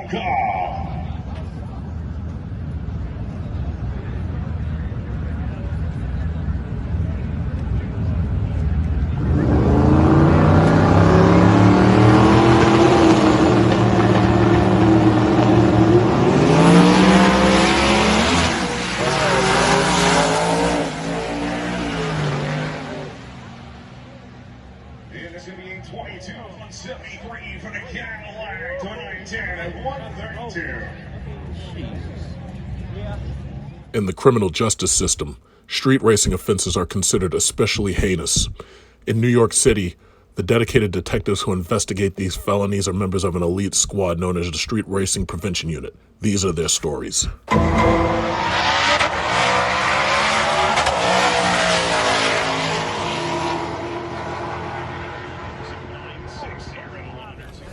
final call. Interviewing 22-173 for the Cadillac 2910 at 132. In the criminal justice system, street racing offenses are considered especially heinous. In New York City, the dedicated detectives who investigate these felonies are members of an elite squad known as the Street Racing Prevention Unit. These are their stories.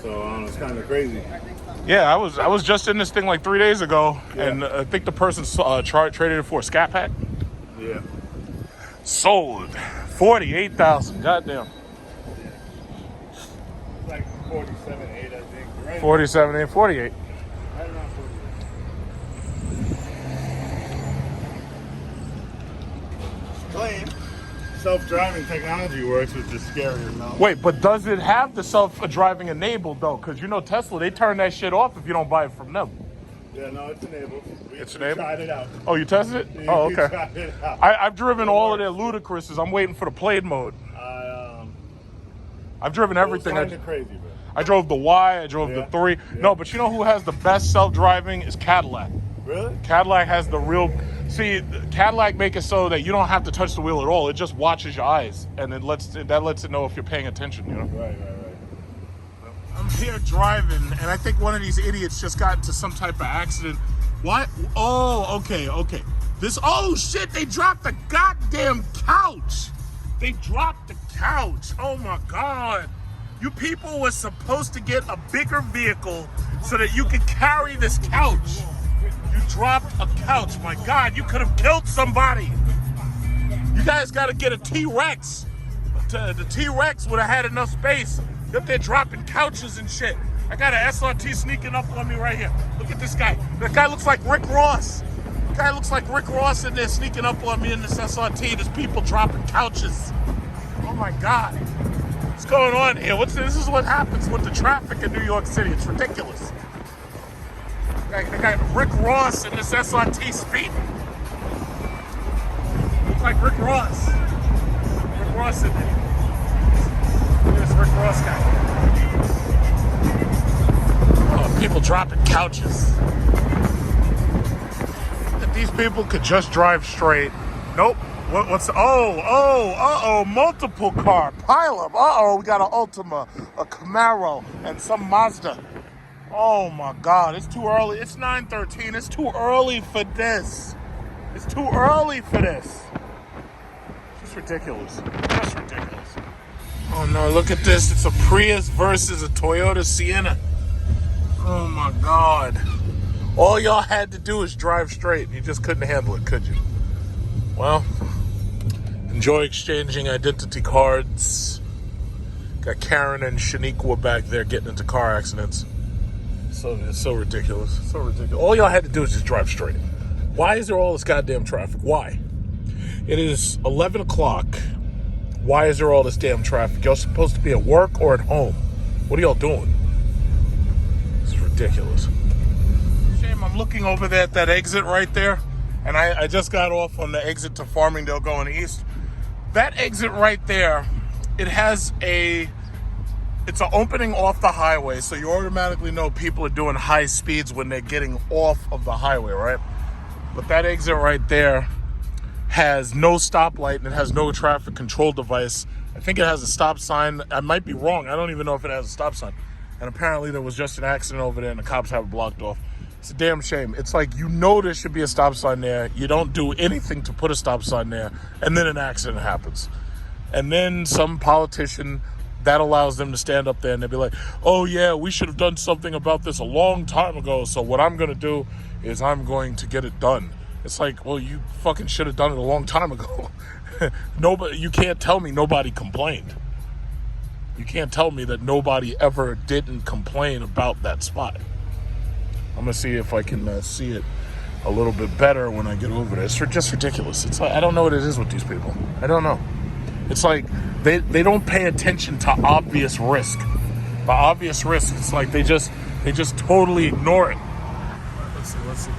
So it's kind of crazy. Yeah, I was just in this thing like 3 days ago, and I think the person traded it for a Scat Pack. Yeah. Sold $48,000. Goddamn. It's like 47.8, I think. Right? 47 48. Right around 48. Claim self-driving technology works, which is scary enough. Wait, but does it have the self-driving enabled though? Because you know Tesla, they turn that shit off if you don't buy it from them. Yeah, no, it's enabled. It's enabled? We tried it out. Oh, you tested it? We Oh, okay. tried it out. I've driven all of their Ludicrouses. I'm waiting for the played mode. I've driven everything. It's kind of crazy, bro. I drove the Y, I drove the 3. Yeah. No, but you know who has the best self-driving is Cadillac. Really? Cadillac has the real... See, Cadillac make it so that you don't have to touch the wheel at all. It just watches your eyes, and that lets it know if you're paying attention, you know? Right. I'm here driving, and I think one of these idiots just got into some type of accident. What? Oh, okay. Oh, shit, they dropped the goddamn couch. They dropped the couch. Oh, my God. You people were supposed to get a bigger vehicle so that you could carry this couch. You dropped a couch. My God, you could have killed somebody. You guys got to get a T-Rex. The T-Rex would have had enough space. If they're dropping couches and shit. I got an SRT sneaking up on me right here. Look at this guy. That guy looks like Rick Ross. The guy looks like Rick Ross in there sneaking up on me in this SRT. There's people dropping couches. Oh my God. What's going on here? This is what happens with the traffic in New York City. It's ridiculous. They got Rick Ross in this SRT speeding. Looks like Rick Ross. Rick Ross in there. Look at this Rick Ross guy. Oh, people dropping couches. If these people could just drive straight. Nope. Multiple car. Pileup. We got an Ultima, a Camaro, and some Mazda. Oh my God, it's too early. It's 9:13. It's too early for this. It's just ridiculous. Oh no, look at this. It's a Prius versus a Toyota Sienna. Oh my God. All y'all had to do is drive straight. You just couldn't handle it, could you? Well, enjoy exchanging identity cards. Got Karen and Shaniqua back there getting into car accidents. It's so ridiculous. All y'all had to do is just drive straight. Why is there all this goddamn traffic? Why? It is 11 o'clock. Why is there all this damn traffic? Y'all supposed to be at work or at home? What are y'all doing? This is ridiculous. Shame, I'm looking over there at that exit right there, and I just got off on the exit to Farmingdale going east. That exit right there, it's an opening off the highway, so you automatically know people are doing high speeds when they're getting off of the highway, right? But that exit right there has no stoplight and it has no traffic control device. I think it has a stop sign. I might be wrong. I don't even know if it has a stop sign. And apparently there was just an accident over there and the cops have it blocked off. It's a damn shame. It's like, you know there should be a stop sign there. You don't do anything to put a stop sign there, and then an accident happens. And then some politician, that allows them to stand up there and they'll be like, oh yeah, we should have done something about this a long time ago. So what I'm going to do is I'm going to get it done. It's like, well, you fucking should have done it a long time ago. You can't tell me nobody complained. You can't tell me that nobody ever didn't complain about that spot. I'm gonna see if I can see it a little bit better when I get over there. It's just ridiculous. It's like, I don't know what it is with these people. I don't know. It's like they don't pay attention to obvious risk. The obvious risk, it's like they just totally ignore it. Let's see.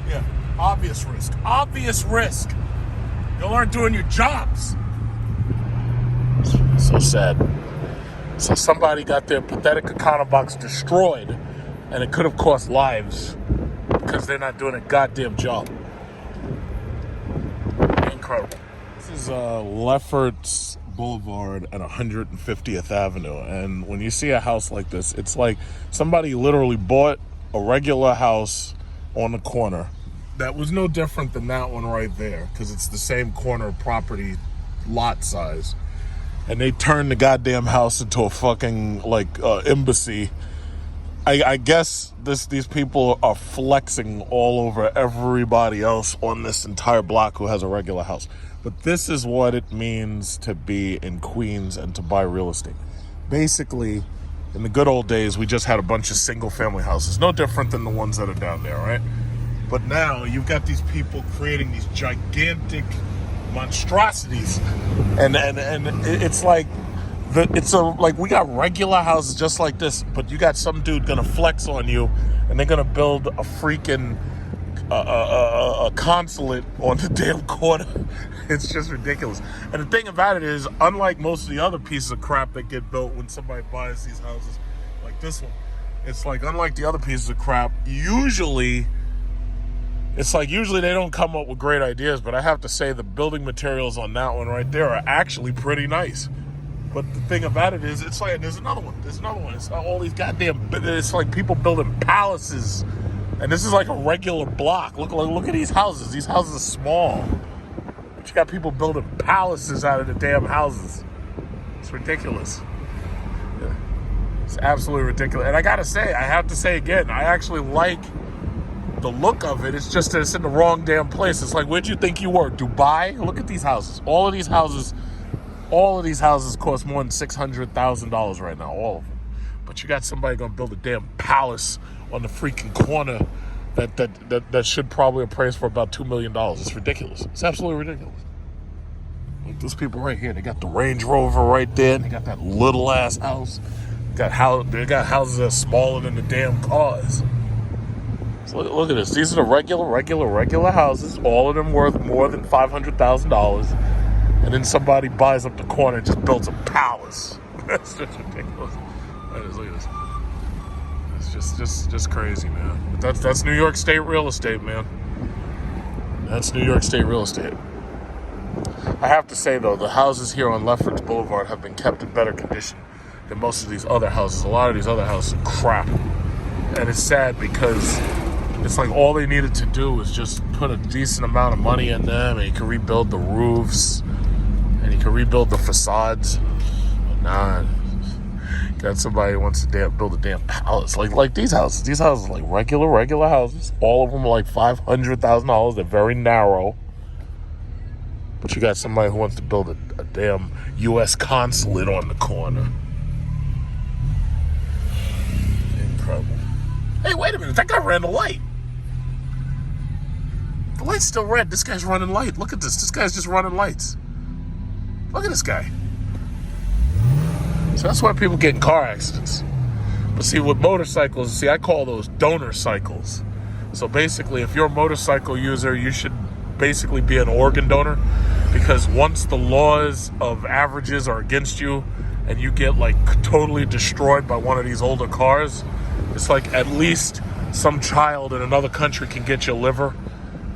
Yeah, obvious risk. Obvious risk. Y'all aren't doing your jobs. So sad. So somebody got their pathetic econo box destroyed, and it could have cost lives because they're not doing a goddamn job. Incredible. This is Lefferts Boulevard at 150th Avenue, and when you see a house like this, it's like somebody literally bought a regular house on the corner that was no different than that one right there, because it's the same corner property lot size, and they turned the goddamn house into a fucking embassy. I guess these people are flexing all over everybody else on this entire block who has a regular house. But this is what it means to be in Queens and to buy real estate. Basically, in the good old days, we just had a bunch of single family houses, no different than the ones that are down there, right? But now you've got these people creating these gigantic monstrosities, and it's like we got regular houses just like this, but you got some dude gonna flex on you, and they're gonna build a freaking a consulate on the damn corner. It's just ridiculous. And the thing about it is, unlike most of the other pieces of crap that get built when somebody buys these houses like this one, it's like, unlike the other pieces of crap, usually they don't come up with great ideas, but I have to say the building materials on that one right there are actually pretty nice. But the thing about it is, it's like, there's another one. It's all these it's like people building palaces. And this is like a regular block. Look at these houses. These houses are small. But you got people building palaces out of the damn houses. It's ridiculous. Yeah. It's absolutely ridiculous. And I have to say again, I actually like the look of it. It's just that it's in the wrong damn place. It's like, where'd you think you were? Dubai? Look at these houses. All of these houses cost more than $600,000 right now. All of them. But you got somebody gonna build a damn palace on the freaking corner that should probably appraise for about $2 million. It's ridiculous. It's absolutely ridiculous. Like those people right here, they got the Range Rover right there, and they got that little ass house. They got houses that are smaller than the damn cars. So look at this. These are the regular houses. All of them worth more than $500,000. And then somebody buys up the corner and just builds a palace. That's just ridiculous. Look at this. It's just crazy, man. But that's New York State real estate, man. That's New York State real estate. I have to say, though, the houses here on Lefferts Boulevard have been kept in better condition than most of these other houses. A lot of these other houses are crap. And it's sad because it's like all they needed to do was just put a decent amount of money in them, and you can rebuild the roofs, and you can rebuild the facades. But nah, got somebody who wants to build a damn palace. Like these houses. These houses are like regular houses. All of them are like $500,000. They're very narrow. But you got somebody who wants to build a damn U.S. consulate on the corner. Incredible. Hey, wait a minute. That guy ran the light. The light's still red. This guy's running light. Look at this. This guy's just running lights. Look at this guy. So that's why people get in car accidents. But see, with motorcycles, I call those donor cycles. So basically, if you're a motorcycle user, you should basically be an organ donor, because once the laws of averages are against you and you get like totally destroyed by one of these older cars, it's like at least some child in another country can get your liver,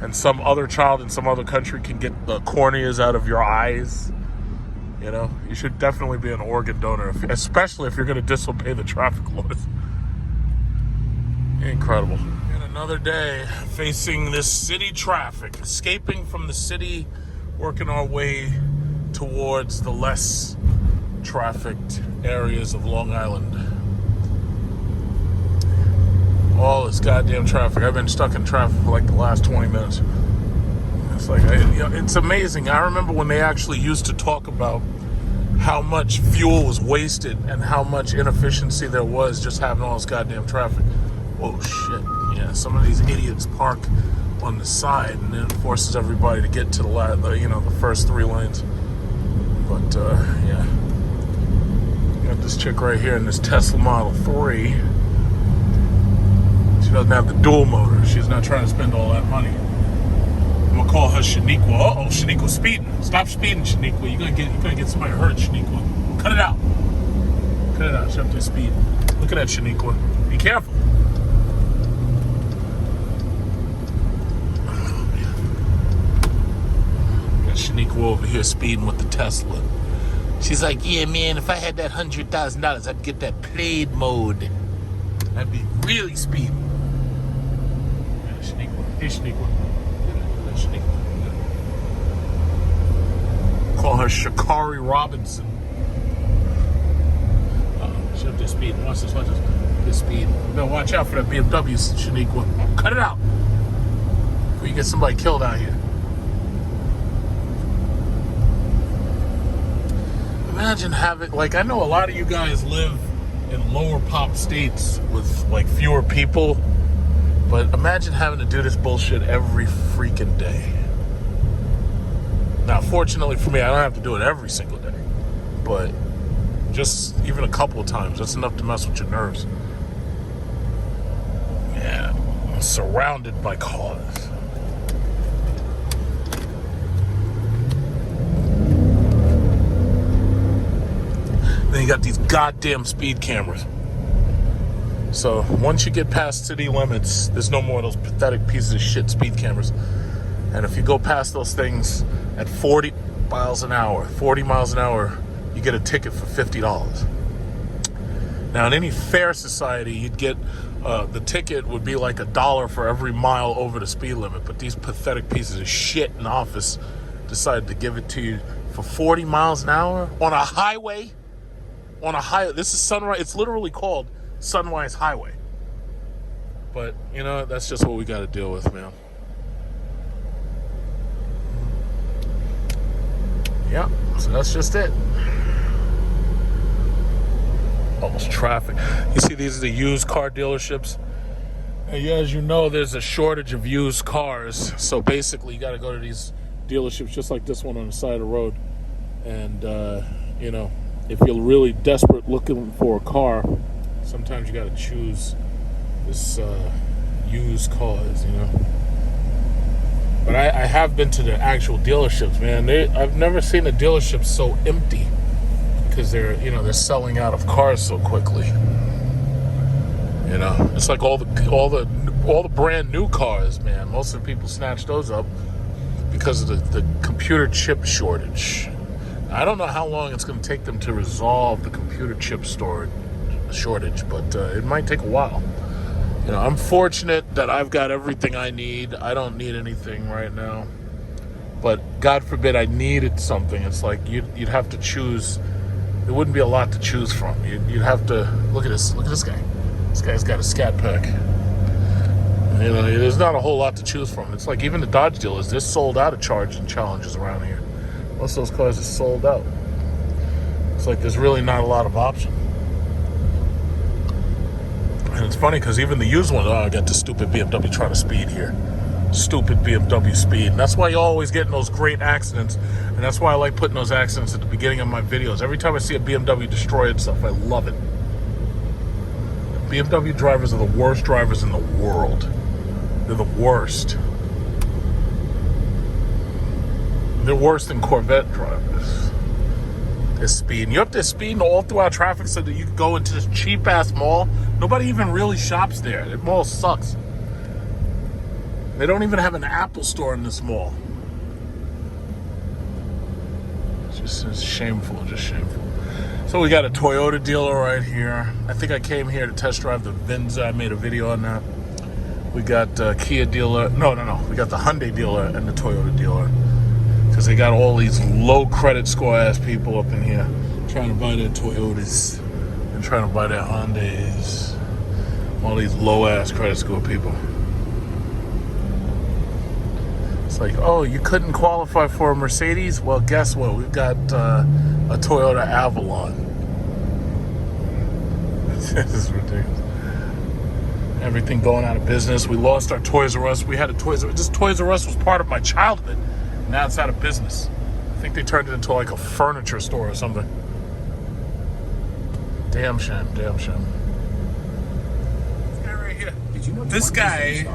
and some other child in some other country can get the corneas out of your eyes. You know, you should definitely be an organ donor, especially if you're going to disobey the traffic laws. Incredible. And another day facing this city traffic, escaping from the city, working our way towards the less trafficked areas of Long Island. All this goddamn traffic. I've been stuck in traffic for like the last 20 minutes. It's like, it's amazing. I remember when they actually used to talk about how much fuel was wasted and how much inefficiency there was just having all this goddamn traffic. Oh shit! Yeah, some of these idiots park on the side, and then it forces everybody to get to the first 3 lanes. But yeah, got this chick right here in this Tesla Model 3. She doesn't have the dual motor. She's not trying to spend all that money. I'm gonna call her Shaniqua. Uh-oh, Shaniqua's speeding. Stop speeding, Shaniqua. You're gonna get somebody hurt, Shaniqua. Cut it out. Cut it out. She's up to speed. Look at that, Shaniqua. Be careful. Got Shaniqua over here speeding with the Tesla. She's like, yeah, man, if I had that $100,000, I'd get that played mode. I'd be really speeding. Yeah, Shaniqua. Hey, Shaniqua. Call her Shakari Robinson. She's up there speeding. Watch this. This speed. No, watch out for that BMW, Shaniqua. Cut it out before you get somebody killed out here. Imagine having, like, I know a lot of you guys live in lower pop states with like fewer people, but imagine having to do this bullshit every freaking day. Now, fortunately for me, I don't have to do it every single day, but just even a couple of times, that's enough to mess with your nerves. Yeah, I'm surrounded by cars. Then you got these goddamn speed cameras. So once you get past city limits, there's no more of those pathetic pieces of shit speed cameras. And if you go past those things at 40 miles an hour, you get a ticket for $50. Now, in any fair society, you'd get the ticket would be like $1 for every mile over the speed limit. But these pathetic pieces of shit in office decided to give it to you for 40 miles an hour on a highway. This is Sunrise. It's literally called Sunrise Highway. But, that's just what we got to deal with, man. Yeah, so that's just it. Almost traffic. You see, these are the used car dealerships. And yeah, as you know, there's a shortage of used cars. So basically, you got to go to these dealerships just like this one on the side of the road. And, if you're really desperate looking for a car, sometimes you got to choose this used cars, But I have been to the actual dealerships, man. I've never seen a dealership so empty because they're selling out of cars so quickly. It's like all the brand new cars, man. Most of the people snatch those up because of the computer chip shortage. I don't know how long it's going to take them to resolve the computer chip shortage, but it might take a while. I'm fortunate that I've got everything I need. I don't need anything right now. But God forbid I needed something. It's like you'd have to choose. There wouldn't be a lot to choose from. You'd have to look at this. Look at this guy. This guy's got a Scat Pack. There's not a whole lot to choose from. It's like even the Dodge dealers, they're sold out of charging challenges around here. Most of those cars are sold out. It's like there's really not a lot of options. And it's funny because even the used ones, I got the stupid BMW trying to speed here. Stupid BMW speed. And that's why you always get in those great accidents. And that's why I like putting those accidents at the beginning of my videos. Every time I see a BMW destroy itself, I love it. BMW drivers are the worst drivers in the world. They're the worst. They're worse than Corvette drivers. They're speeding. You're up there speeding all throughout traffic so that you can go into this cheap-ass mall. Nobody even really shops there. The mall sucks. They don't even have an Apple store in this mall. It's shameful, just shameful. So we got a Toyota dealer right here. I think I came here to test drive the Venza. I made a video on that. We got a Kia dealer. No. We got the Hyundai dealer and the Toyota dealer. Because they got all these low credit score ass people up in here trying to buy their Toyotas and trying to buy their Hyundais. All these low ass credit score people. It's like, oh, you couldn't qualify for a Mercedes? Well, guess what? We've got a Toyota Avalon. This is ridiculous. Everything going out of business. We lost our Toys R Us. We had a Toys R Us. This Toys R Us was part of my childhood. Now it's out of business. I think they turned it into like a furniture store or something. Damn shame. Damn shame. This guy right here. This guy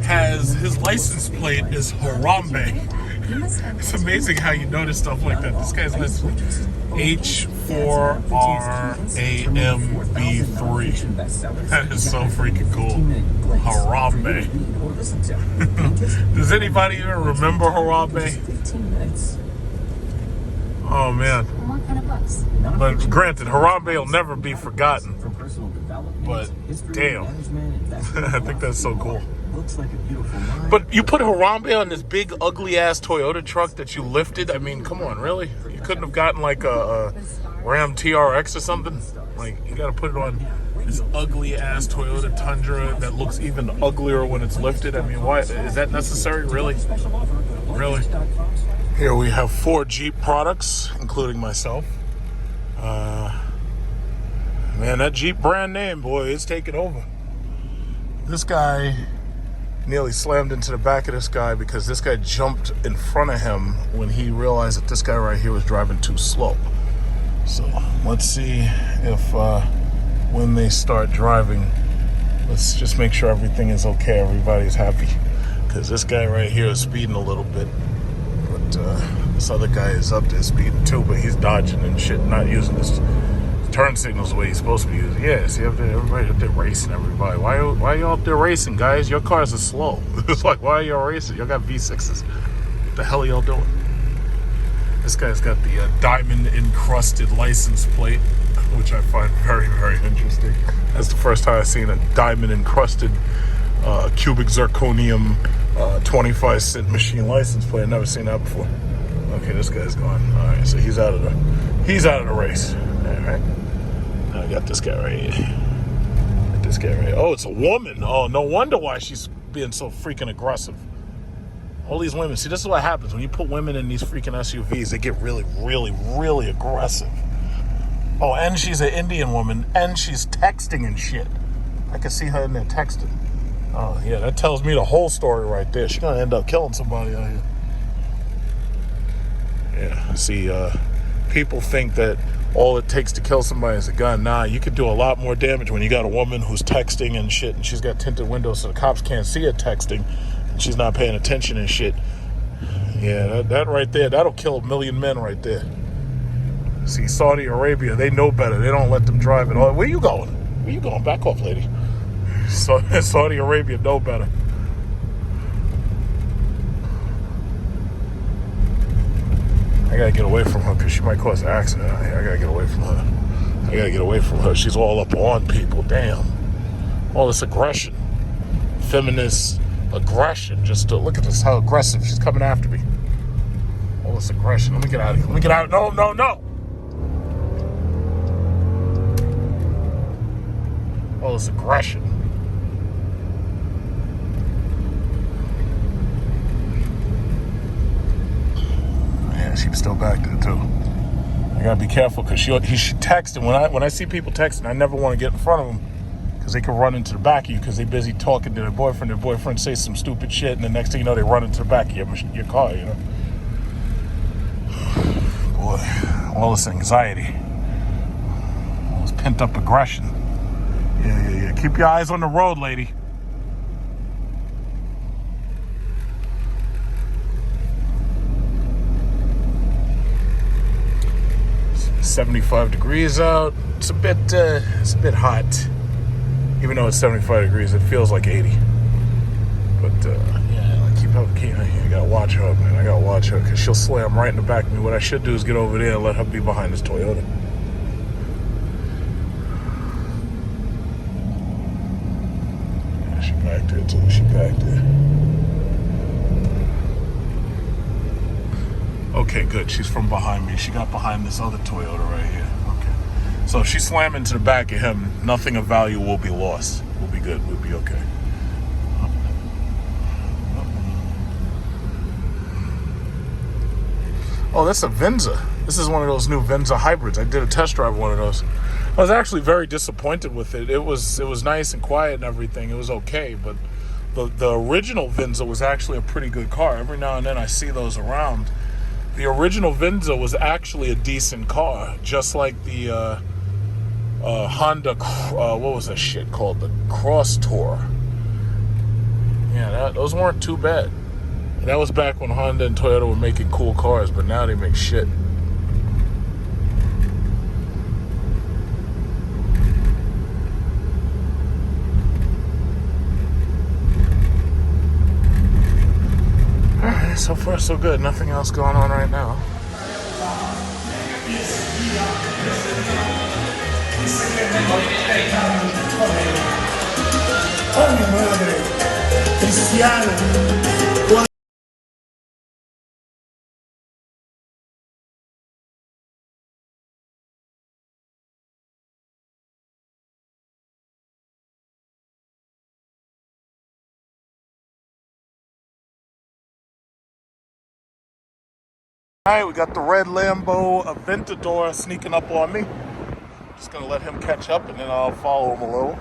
has, his license plate is Harambe. It's amazing how you notice stuff like that. This guy's license plate H4RAMB3. That is so freaking cool. Harambe. Does anybody even remember Harambe? Oh man. But granted, Harambe will never be forgotten. But damn, I think that's so cool. But you put Harambe on this big ugly ass Toyota truck that you lifted. I mean, come on, really? You couldn't have gotten like a Ram TRX or something? Like, you gotta put it on this ugly ass Toyota Tundra that looks even uglier when it's lifted. I mean, why is that necessary? Really? Really? Here we have 4 Jeep products, including myself. Man, that Jeep brand name, boy, it's taking over. This guy nearly slammed into the back of this guy because this guy jumped in front of him when he realized that this guy right here was driving too slow. So let's see if when they start driving, let's just make sure everything is okay, everybody's happy. Because this guy right here is speeding a little bit. But this other guy is up there speeding too, but he's dodging and shit, not using his turn signals the way he's supposed to be using. Yeah, see up there, everybody up there racing everybody. Why are y'all up there racing, guys? Your cars are slow. It's like, why are y'all racing? Y'all got V6s. What the hell are y'all doing? This guy's got the diamond encrusted license plate, which I find very, very interesting. That's the first time I've seen a diamond encrusted cubic zirconium 25-cent machine license plate. I've never seen that before. Okay, this guy's gone. All right, so he's out of the race. All right. Now I got this guy right here. This guy right here. Oh, it's a woman. Oh, no wonder why she's being so freaking aggressive. All these women. See, this is what happens when you put women in these freaking SUVs. They get really, really, really aggressive. Oh, and she's an Indian woman, and she's texting and shit. I can see her in there texting. Oh, yeah, that tells me the whole story right there. She's gonna end up killing somebody out here. Yeah, see, people think that all it takes to kill somebody is a gun. Nah, you could do a lot more damage when you got a woman who's texting and shit, and she's got tinted windows so the cops can't see her texting, and she's not paying attention and shit. Yeah, that right there, that'll kill 1 million men right there. See, Saudi Arabia, they know better. They don't let them drive at all. Where you going? Where you going? Back off, lady. So, Saudi Arabia know better. I gotta get away from her because she might cause an accident out here. I gotta get away from her. She's all up on people. Damn. All this aggression. Feminist aggression. Just to look at this, how aggressive she's coming after me. All this aggression. Let me get out of here. No. All this aggression. She's still back there too. I gotta be careful because she texting. When I see people texting, I never want to get in front of them because they can run into the back of you because they're busy talking to their boyfriend. Their boyfriend says some stupid shit, and the next thing you know, they run into the back of your car. You know, boy, all this anxiety, all this pent up aggression. Yeah. Keep your eyes on the road, lady. 75 degrees out. It's a bit hot. Even though it's 75 degrees, it feels like 80. But yeah, I gotta watch her, man. I gotta watch her because she'll slam right in the back of me. What I should do is get over there and let her be behind this Toyota. Yeah, she back there too. She back there. Okay, good. She's from behind me. She got behind this other Toyota right here. Okay. So if she slam into the back of him, nothing of value will be lost. We'll be good. We'll be okay. Oh, that's a Venza. This is one of those new Venza hybrids. I did a test drive of one of those. I was actually very disappointed with it. It was nice and quiet and everything. It was okay, but the original Venza was actually a pretty good car. Every now and then I see those around. The original Venza was actually a decent car, just like the Honda, what was that shit called? The Cross Tour. Yeah, those weren't too bad. And that was back when Honda and Toyota were making cool cars, but now they make shit. Alright, so far so good. Nothing else going on right now. Oh, mi madre, cristiana. Alright, we got the red Lambo Aventador sneaking up on me. Just gonna let him catch up and then I'll follow him a little.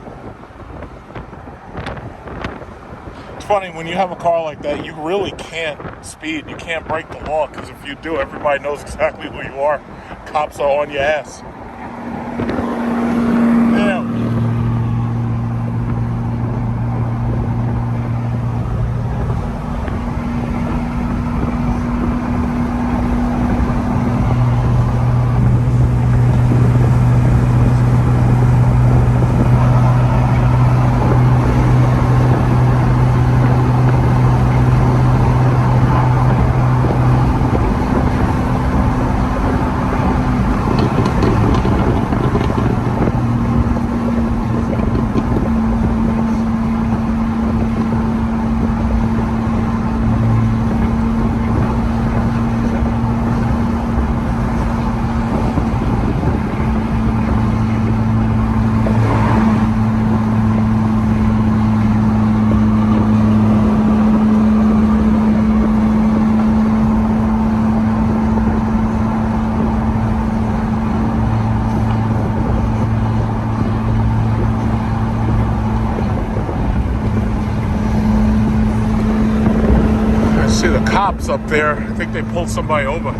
It's funny, when you have a car like that, you really can't speed. You can't break the law, because if you do, everybody knows exactly who you are. Cops are on your ass. Damn. See the cops up there. I think they pulled somebody over.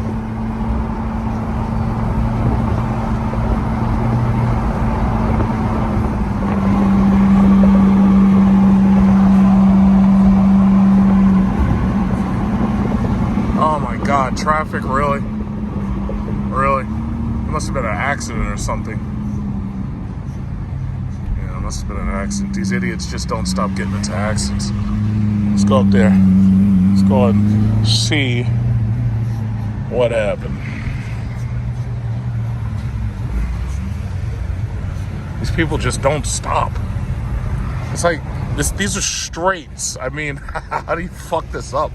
Oh my God, traffic, really? Really? It must have been an accident or something. Yeah, it must have been an accident. These idiots just don't stop getting into accidents. Let's go up there. Let's go and see what happened. These people just don't stop. It's like, these are straights. I mean, how do you fuck this up?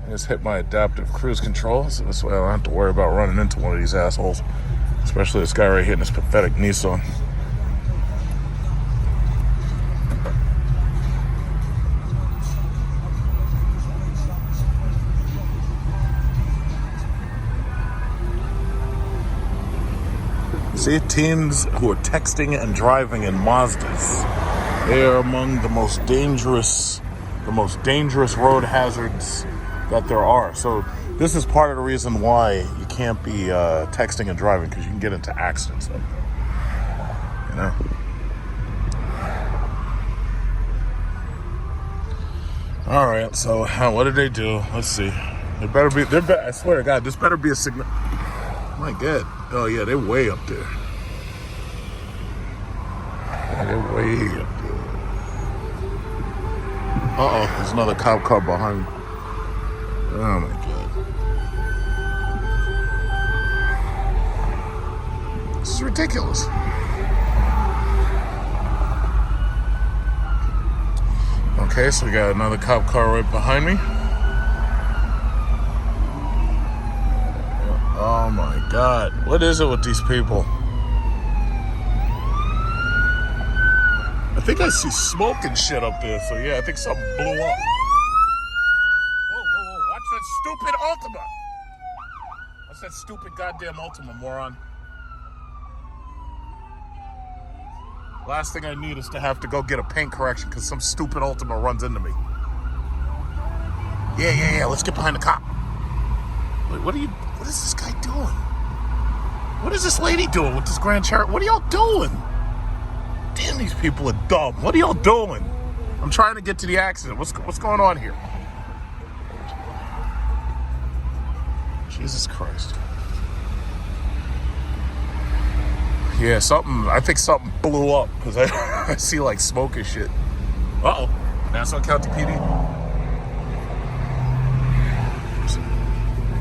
I just hit my adaptive cruise control, so this way I don't have to worry about running into one of these assholes. Especially this guy right here in this pathetic Nissan. See, teens who are texting and driving in Mazdas, they are among the most dangerous road hazards that there are. So this is part of the reason why you can't be texting and driving, because you can get into accidents. You know. All right. So what did they do? Let's see. They better be. I swear to God, this better be a signal. My God. Oh, yeah, they're way up there. Yeah, they're way up there. Uh-oh, there's another cop car behind me. Oh, my God. This is ridiculous. Okay, so we got another cop car right behind me. Oh my God, what is it with these people? I think I see smoke and shit up there, so yeah, I think something blew up. Whoa, whoa, whoa, watch that stupid Altima. that stupid goddamn Ultima, moron. Last thing I need is to have to go get a paint correction because some stupid Ultima runs into me. Yeah, let's get behind the cop. Wait, what is this guy doing? What is this lady doing with this Grand Cherokee? What are y'all doing? Damn, these people are dumb. What are y'all doing? I'm trying to get to the accident. What's going on here? Jesus Christ. Yeah, I think something blew up because I see like smoke and shit. Uh-oh. Nassau County PD.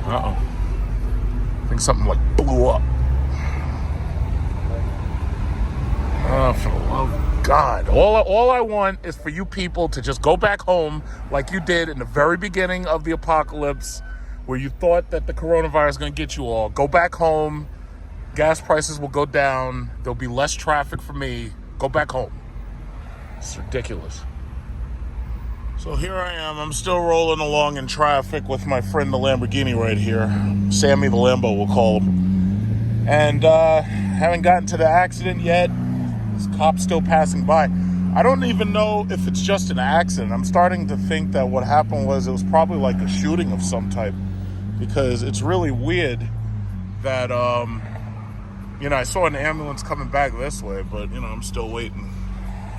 Uh-oh. I think something like blew up. Oh, for the love of God. All I want is for you people to just go back home like you did in the very beginning of the apocalypse where you thought that the coronavirus was going to get you all. Go back home. Gas prices will go down. There'll be less traffic for me. Go back home. It's ridiculous. So here I am. I'm still rolling along in traffic with my friend the Lamborghini right here. Sammy the Lambo, we'll call him. And haven't gotten to the accident yet. This cop's still passing by. I don't even know if it's just an accident. I'm starting to think that what happened was it was probably like a shooting of some type. Because it's really weird that, I saw an ambulance coming back this way, but, I'm still waiting.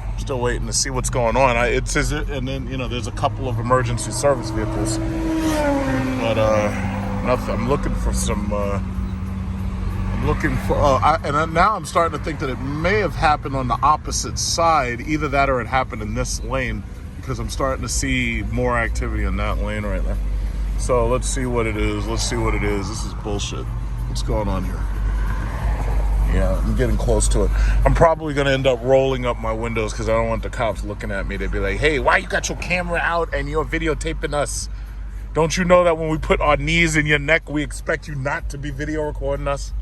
I'm still waiting to see what's going on. It says it, and then, there's a couple of emergency service vehicles. But, nothing. I'm looking for some, now I'm starting to think that it may have happened on the opposite side. Either that or it happened in this lane, because I'm starting to see more activity in that lane right now. So let's see what it is. This is bullshit. What's going on here? Yeah, I'm getting close to it. I'm probably going to end up rolling up my windows because I don't want the cops looking at me. They'd be like, hey, why you got your camera out and you're videotaping us? Don't you know that when we put our knees in your neck, we expect you not to be video recording us?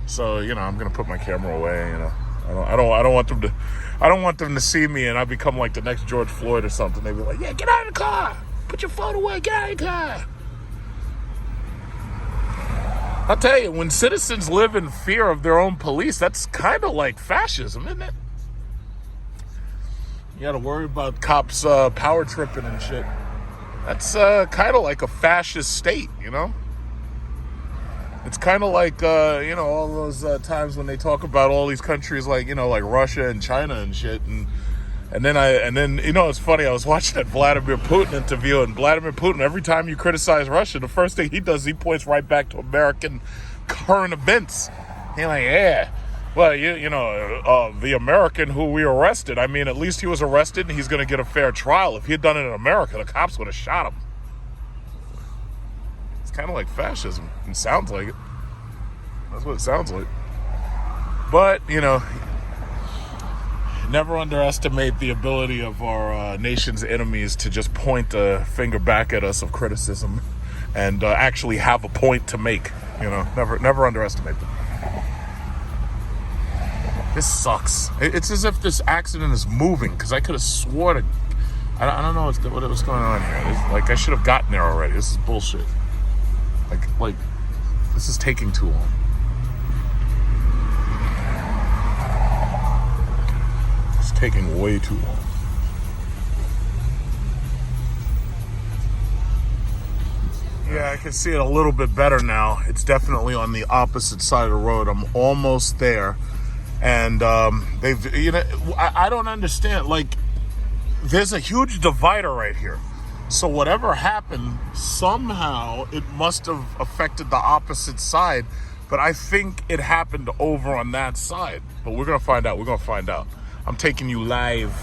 So, I'm going to put my camera away, I don't want them to see me and I become like the next George Floyd or something. They'd be like, yeah, get out of the car. Put your phone away, get out of the car. I'll tell you, when citizens live in fear of their own police, that's kind of like fascism, isn't it? You got to worry about cops power tripping and shit. That's kind of like a fascist state, It's kind of like, all those times when they talk about all these countries like, like Russia and China and shit. And then it's funny, I was watching that Vladimir Putin interview, and Vladimir Putin, every time you criticize Russia, the first thing he does, he points right back to American current events. He's like, yeah, well, the American who we arrested, at least he was arrested and he's going to get a fair trial. If he had done it in America, the cops would have shot him. It's kind of like fascism. It sounds like it. That's what it sounds like. But, never underestimate the ability of our nation's enemies to just point a finger back at us of criticism and actually have a point to make. Never underestimate them. This sucks. It's as if this accident is moving, because I could have sworn I don't know what was going on here. I should have gotten there already. This is bullshit. Like this is taking too long. Taking way too long. Yeah, I can see it a little bit better now. It's definitely on the opposite side of the road. I'm almost there. And I don't understand. There's a huge divider right here. So whatever happened, somehow it must have affected the opposite side. But I think it happened over on that side. But we're going to find out. I'm taking you live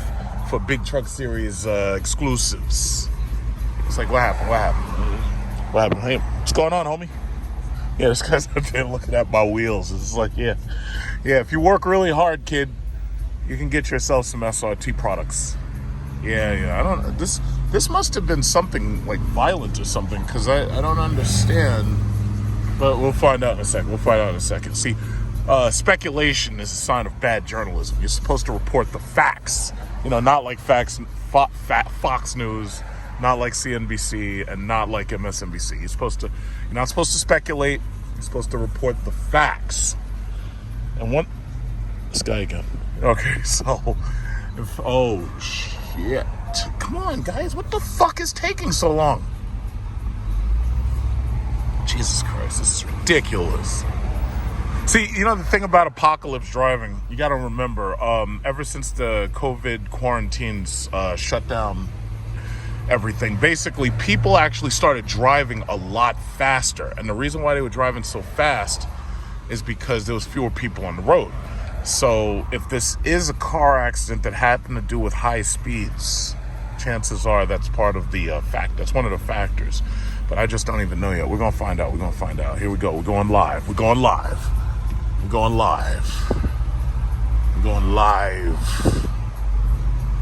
for Big Truck Series exclusives. It's like, what happened? Hey, what's going on, homie? Yeah, this guy's up there looking at my wheels. It's like, yeah, if you work really hard, kid, you can get yourself some SRT products. Yeah, I don't. This must have been something like violent or something, because I don't understand. But we'll find out in a second. See, speculation is a sign of bad journalism. You're supposed to report the facts, not like Fox News not like CNBC and not like MSNBC. You're not supposed to speculate. You're supposed to report the facts. And this guy again. Okay, so oh shit. Come on, guys. What the fuck is taking so long? Jesus Christ, this is ridiculous. See, you know the thing about apocalypse driving, you got to remember, ever since the COVID quarantines shut down everything, basically people actually started driving a lot faster. And the reason why they were driving so fast is because there was fewer people on the road. So if this is a car accident that happened to do with high speeds, chances are that's part of the fact. That's one of the factors. But I just don't even know yet. We're going to find out. Here we go. We're going live. We're going live.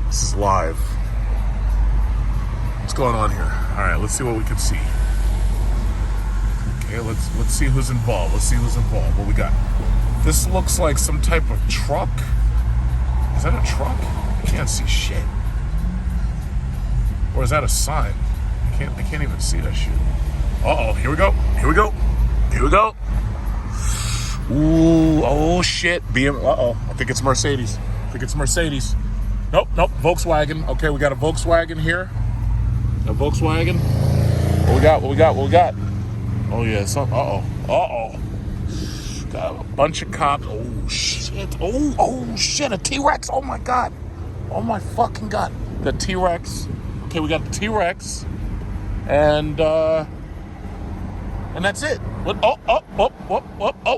This is live. What's going on here? All right, let's see what we can see. Okay, let's see who's involved. What we got? This looks like some type of truck. Is that a truck? I can't see shit. Or is that a sign? I can't even see that shit. Uh-oh, here we go. Ooh, oh shit. Uh-oh, I think it's Mercedes. Nope, Volkswagen. Okay, we got a Volkswagen here. A Volkswagen. What we got? Oh yeah, uh-oh. Got a bunch of cops. Oh shit. Oh shit, a T-Rex. Oh my god. Oh my fucking god. The T-Rex. Okay, we got the T-Rex. And that's it. What? Oh,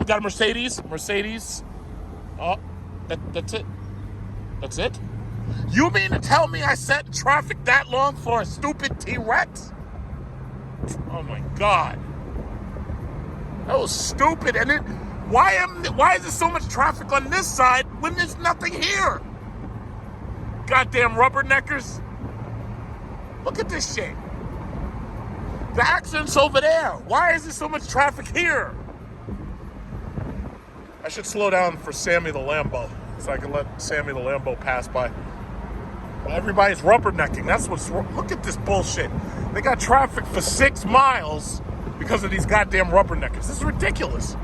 we got a Mercedes. Oh, that's it. You mean to tell me I sat in traffic that long for a stupid T-Rex? Oh my god. That was stupid. And why is there so much traffic on this side when there's nothing here? Goddamn rubberneckers. Look at this shit. The accident's over there. Why is there so much traffic here? I should slow down for Sammy the Lambo, so I can let Sammy the Lambo pass by. Everybody's rubbernecking. That's what's wrong. Look at this bullshit. They got traffic for 6 miles because of these goddamn rubberneckers. This is ridiculous.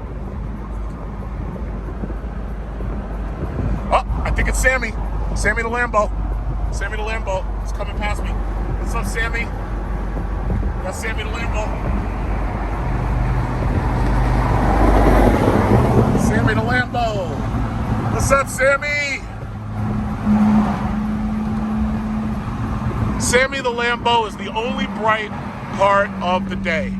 Oh, I think it's Sammy. Sammy the Lambo. It's coming past me. What's up, Sammy? That's Sammy the Lambo. Sammy the Lambo. What's up, Sammy? Sammy the Lambo is the only bright part of the day.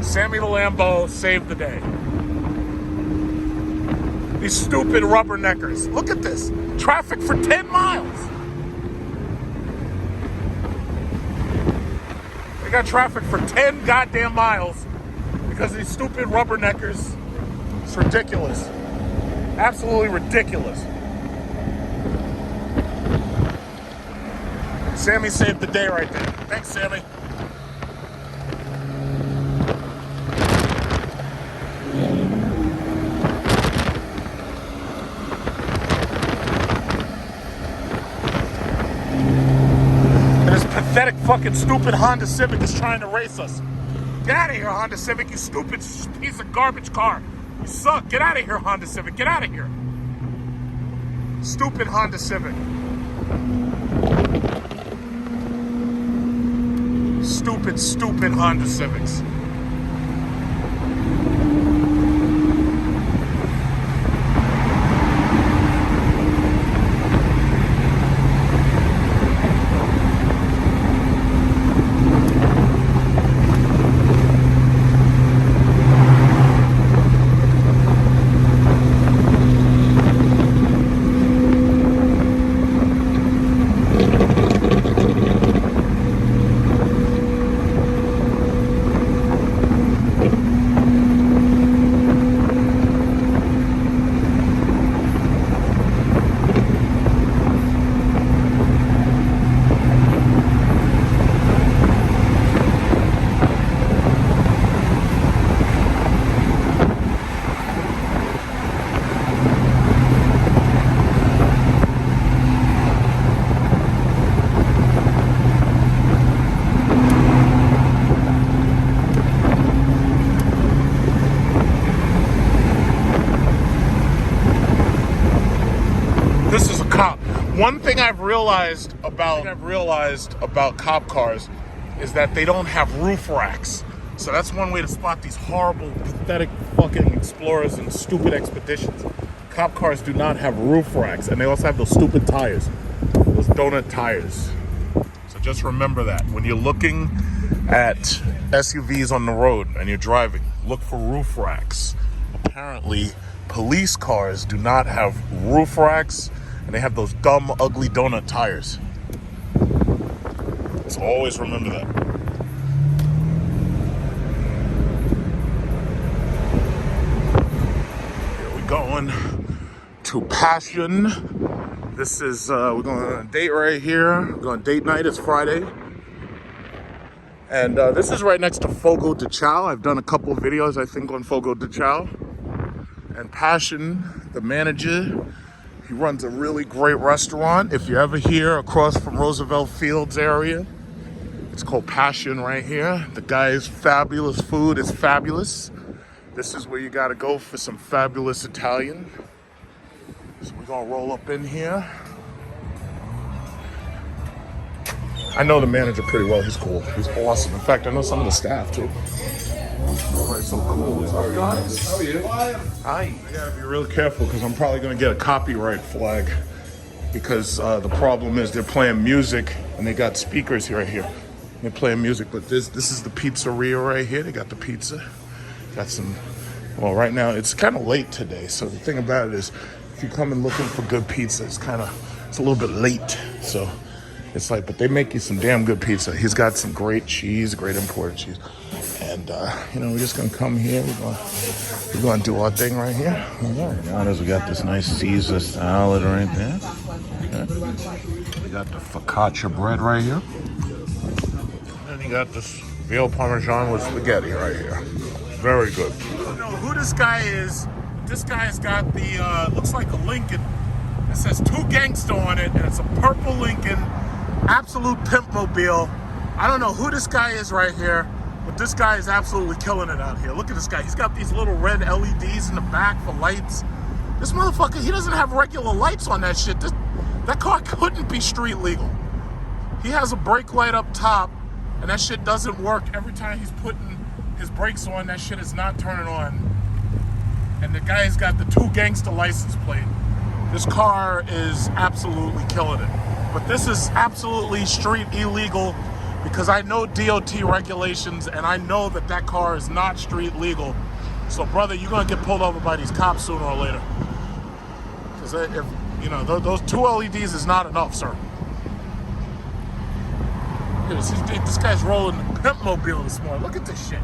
Sammy the Lambo saved the day. These stupid rubberneckers. Look at this. Traffic for 10 miles. They got traffic for 10 goddamn miles because of these stupid rubberneckers. It's ridiculous. Absolutely ridiculous. Sammy saved the day right there. Thanks, Sammy. Pathetic fucking stupid Honda Civic is trying to race us. Get out of here, Honda Civic, you stupid piece of garbage car. You suck. Get out of here, Honda Civic. Get out of here. Stupid Honda Civic. Stupid Honda Civics. One thing I've realized about cop cars is that they don't have roof racks. So that's one way to spot these horrible, pathetic fucking Explorers and stupid Expeditions. Cop cars do not have roof racks, and they also have those stupid tires, those donut tires. So just remember that when you're looking at SUVs on the road and you're driving, look for roof racks. Apparently, police cars do not have roof racks, and they have those dumb, ugly donut tires. So always remember that. Here we going to Passion. This is, we're going on a date right here. We're going date night, it's Friday. And this is right next to Fogo de Chao. I've done a couple of videos, I think, on Fogo de Chao. And Passion, the manager, he runs a really great restaurant. If you're ever here across from Roosevelt Fields area, it's called Passion right here. The guy's fabulous food is fabulous. This is where you gotta go for some fabulous Italian. So we're gonna roll up in here. I know the manager pretty well. He's cool. He's awesome. In fact, I know some of the staff too. Right, so cool. What's up, guys? How are you? Hi. I gotta be real careful because I'm probably gonna get a copyright flag because the problem is they're playing music and they got speakers right here. They're playing music, but this is the pizzeria right here. They got the pizza. Got some. Well, right now it's kind of late today, so the thing about it is, if you come in looking for good pizza, it's a little bit late. So it's like, but they make you some damn good pizza. He's got some great cheese, great imported cheese. And, we're just going to come here. We're going to do our thing right here. Now we got this nice Caesar salad right there. Okay. We got the focaccia bread right here. And you got this veal parmesan with spaghetti right here. Very good. I don't know who this guy is. This guy's got the, looks like a Lincoln. It says 2 Gangsta on it, and it's a purple Lincoln. Absolute pimp mobile. I don't know who this guy is right here, but this guy is absolutely killing it out here. Look at this guy. He's got these little red LEDs in the back for lights. This motherfucker, he doesn't have regular lights on that shit. That car couldn't be street legal. He has a brake light up top, and that shit doesn't work. Every time he's putting his brakes on, that shit is not turning on. And the guy's got the 2 Gangsta license plate. This car is absolutely killing it. But this is absolutely street illegal because I know DOT regulations and I know that car is not street legal. So brother, you're gonna get pulled over by these cops sooner or later. Because if those 2 LEDs is not enough, sir. This guy's rolling the pimp mobile this morning. Look at this shit.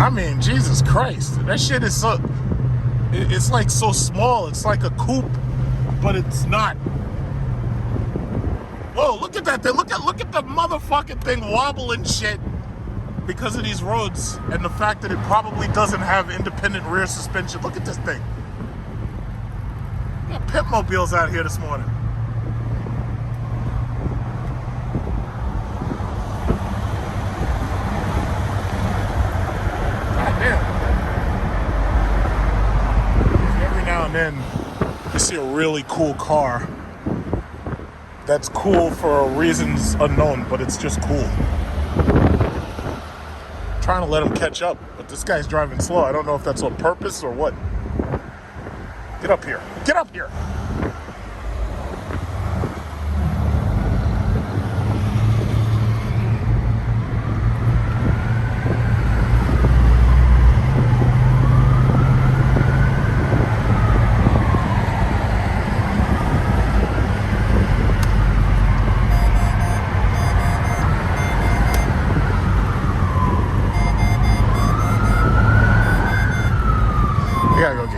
I mean, Jesus Christ, that shit is it's like so small. It's like a coupe, but it's not. Whoa, look at that thing. Look at the motherfucking thing wobbling shit because of these roads and the fact that it probably doesn't have independent rear suspension. Look at this thing. We got pimp mobiles out here this morning. And then you see a really cool car that's cool for reasons unknown, but it's just cool. I'm trying to let him catch up, but this guy's driving slow. I don't know if that's on purpose or what. Get up here. Get up here.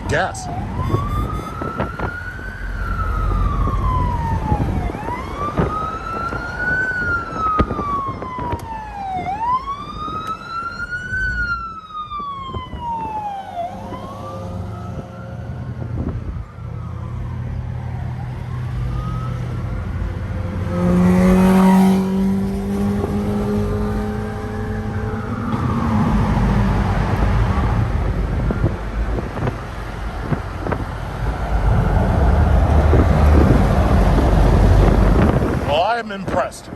Gas. impressed.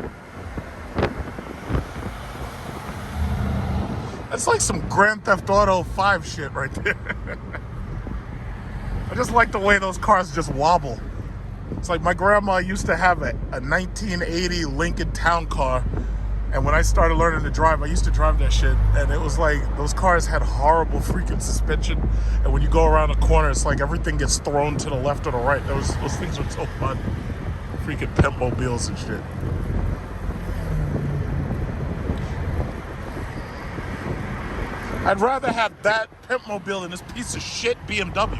That's like some Grand Theft Auto 5 shit right there. I just like the way those cars just wobble. It's like my grandma used to have a 1980 Lincoln Town Car, and when I started learning to drive, I used to drive that shit, and it was like those cars had horrible freaking suspension, and when you go around a corner, it's like everything gets thrown to the left or the right. Those things were so fun. Freaking pimp mobiles and shit. I'd rather have that pimp mobile than this piece of shit BMW.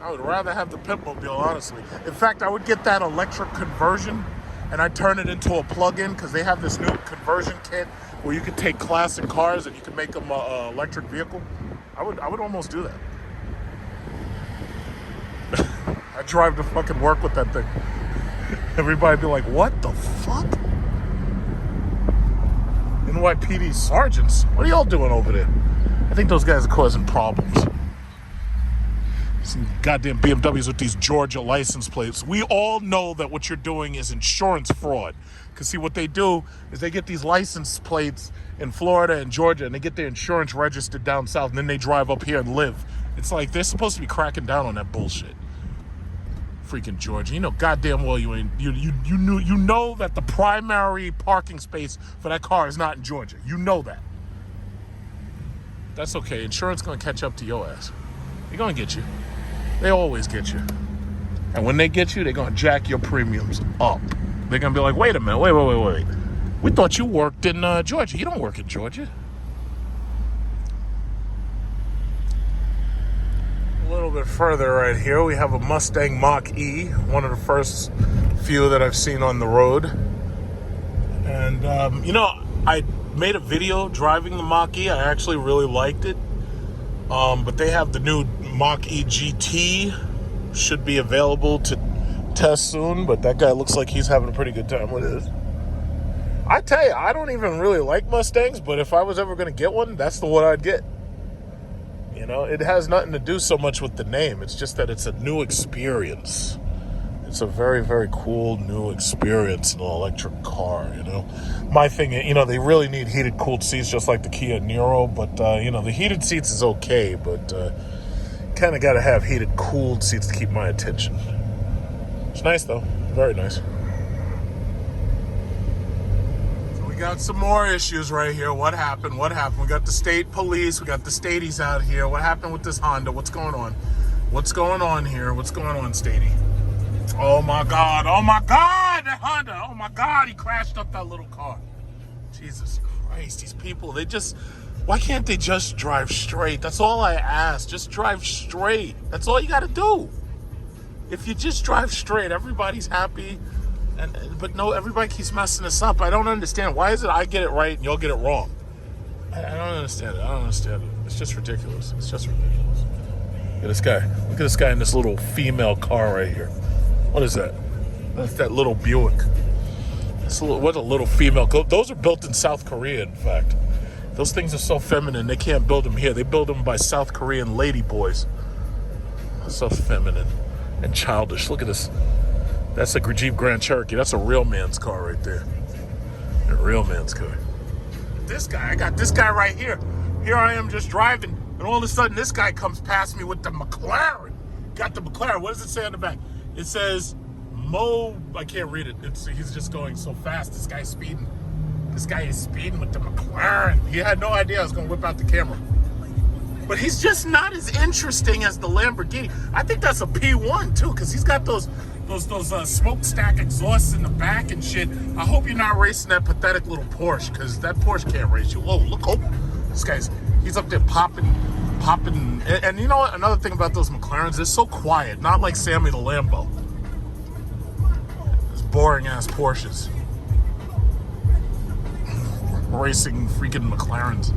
I would rather have the pimp mobile, honestly. In fact, I would get that electric conversion and I'd turn it into a plug-in, because they have this new conversion kit where you can take classic cars and you can make them an electric vehicle. I would almost do that. I'd drive to fucking work with that thing. Everybody'd be like, what the fuck? NYPD sergeants? What are y'all doing over there? I think those guys are causing problems. Some goddamn BMWs with these Georgia license plates. We all know that what you're doing is insurance fraud. Because see, what they do is they get these license plates in Florida and Georgia, and they get their insurance registered down south, and then they drive up here and live. It's like they're supposed to be cracking down on that bullshit. Freaking Georgia. You know goddamn well you ain't you know that the primary parking space for that car is not in Georgia. You know that. That's okay. Insurance gonna catch up to your ass. They're gonna get you. They always get you. And when they get you, they're gonna jack your premiums up. They're gonna be like, wait a minute, wait. We thought you worked in Georgia. You don't work in Georgia. A little bit further right here, we have a Mustang Mach-E, one of the first few that I've seen on the road. And, I made a video driving the Mach-E. I actually really liked it. But they have the new Mach-E GT, should be available to test soon, but that guy looks like he's having a pretty good time with it. I tell you, I don't even really like Mustangs, but if I was ever going to get one, that's the one I'd get. You know, it has nothing to do so much with the name. It's just that it's a new experience. It's a very, very cool new experience in an electric car, you know. My thing, they really need heated, cooled seats just like the Kia Niro, but, the heated seats is okay, but kind of got to have heated, cooled seats to keep my attention. It's nice, though. Very nice. We got some more issues right here. What happened? We got the state police. We got the Stadies out here. What happened with this Honda? What's going on? What's going on here? What's going on, Stady? Oh my God, that Honda. Oh my God, he crashed up that little car. Jesus Christ, these people, why can't they just drive straight? That's all I ask. Just drive straight. That's all you got to do. If you just drive straight, everybody's happy. But no, everybody keeps messing this up. I don't understand. Why is it I get it right and y'all get it wrong? I don't understand it. It's just ridiculous. Look at this guy. Look at this guy in this little female car right here. What is that? That's that little Buick. What a little female. Those are built in South Korea, in fact. Those things are so feminine, they can't build them here. They build them by South Korean lady boys. So feminine and childish. Look at this. That's a Jeep Grand Cherokee. That's a real man's car right there. A real man's car. I got this guy right here. Here I am just driving, and all of a sudden this guy comes past me with the McLaren. Got the McLaren. What does it say on the back? It says, I can't read it. He's just going so fast. This guy's speeding. This guy is speeding with the McLaren. He had no idea I was going to whip out the camera. But he's just not as interesting as the Lamborghini. I think that's a P1 too, because he's got those smokestack exhausts in the back and shit. I hope you're not racing that pathetic little Porsche, because that Porsche can't race you. Whoa, look, he's up there popping. And you know what? Another thing about those McLarens, they're so quiet. Not like Sammy the Lambo. Those boring ass Porsches. Racing freaking McLarens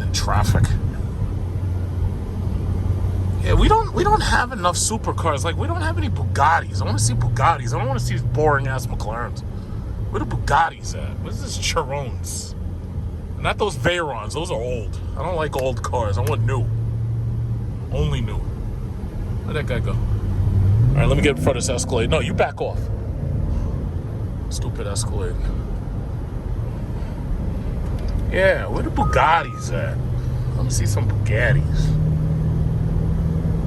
in traffic. Yeah, we don't have enough supercars. Like, we don't have any Bugattis. I want to see Bugattis. I don't want to see these boring ass McLarens. Where the Bugattis at? What is this Chirons? Not those Veyrons. Those are old. I don't like old cars. I want new. Only new. Where'd that guy go? All right, let me get in front of this Escalade. No, you back off. Stupid Escalade. Yeah, where the Bugattis at? Let me see some Bugattis.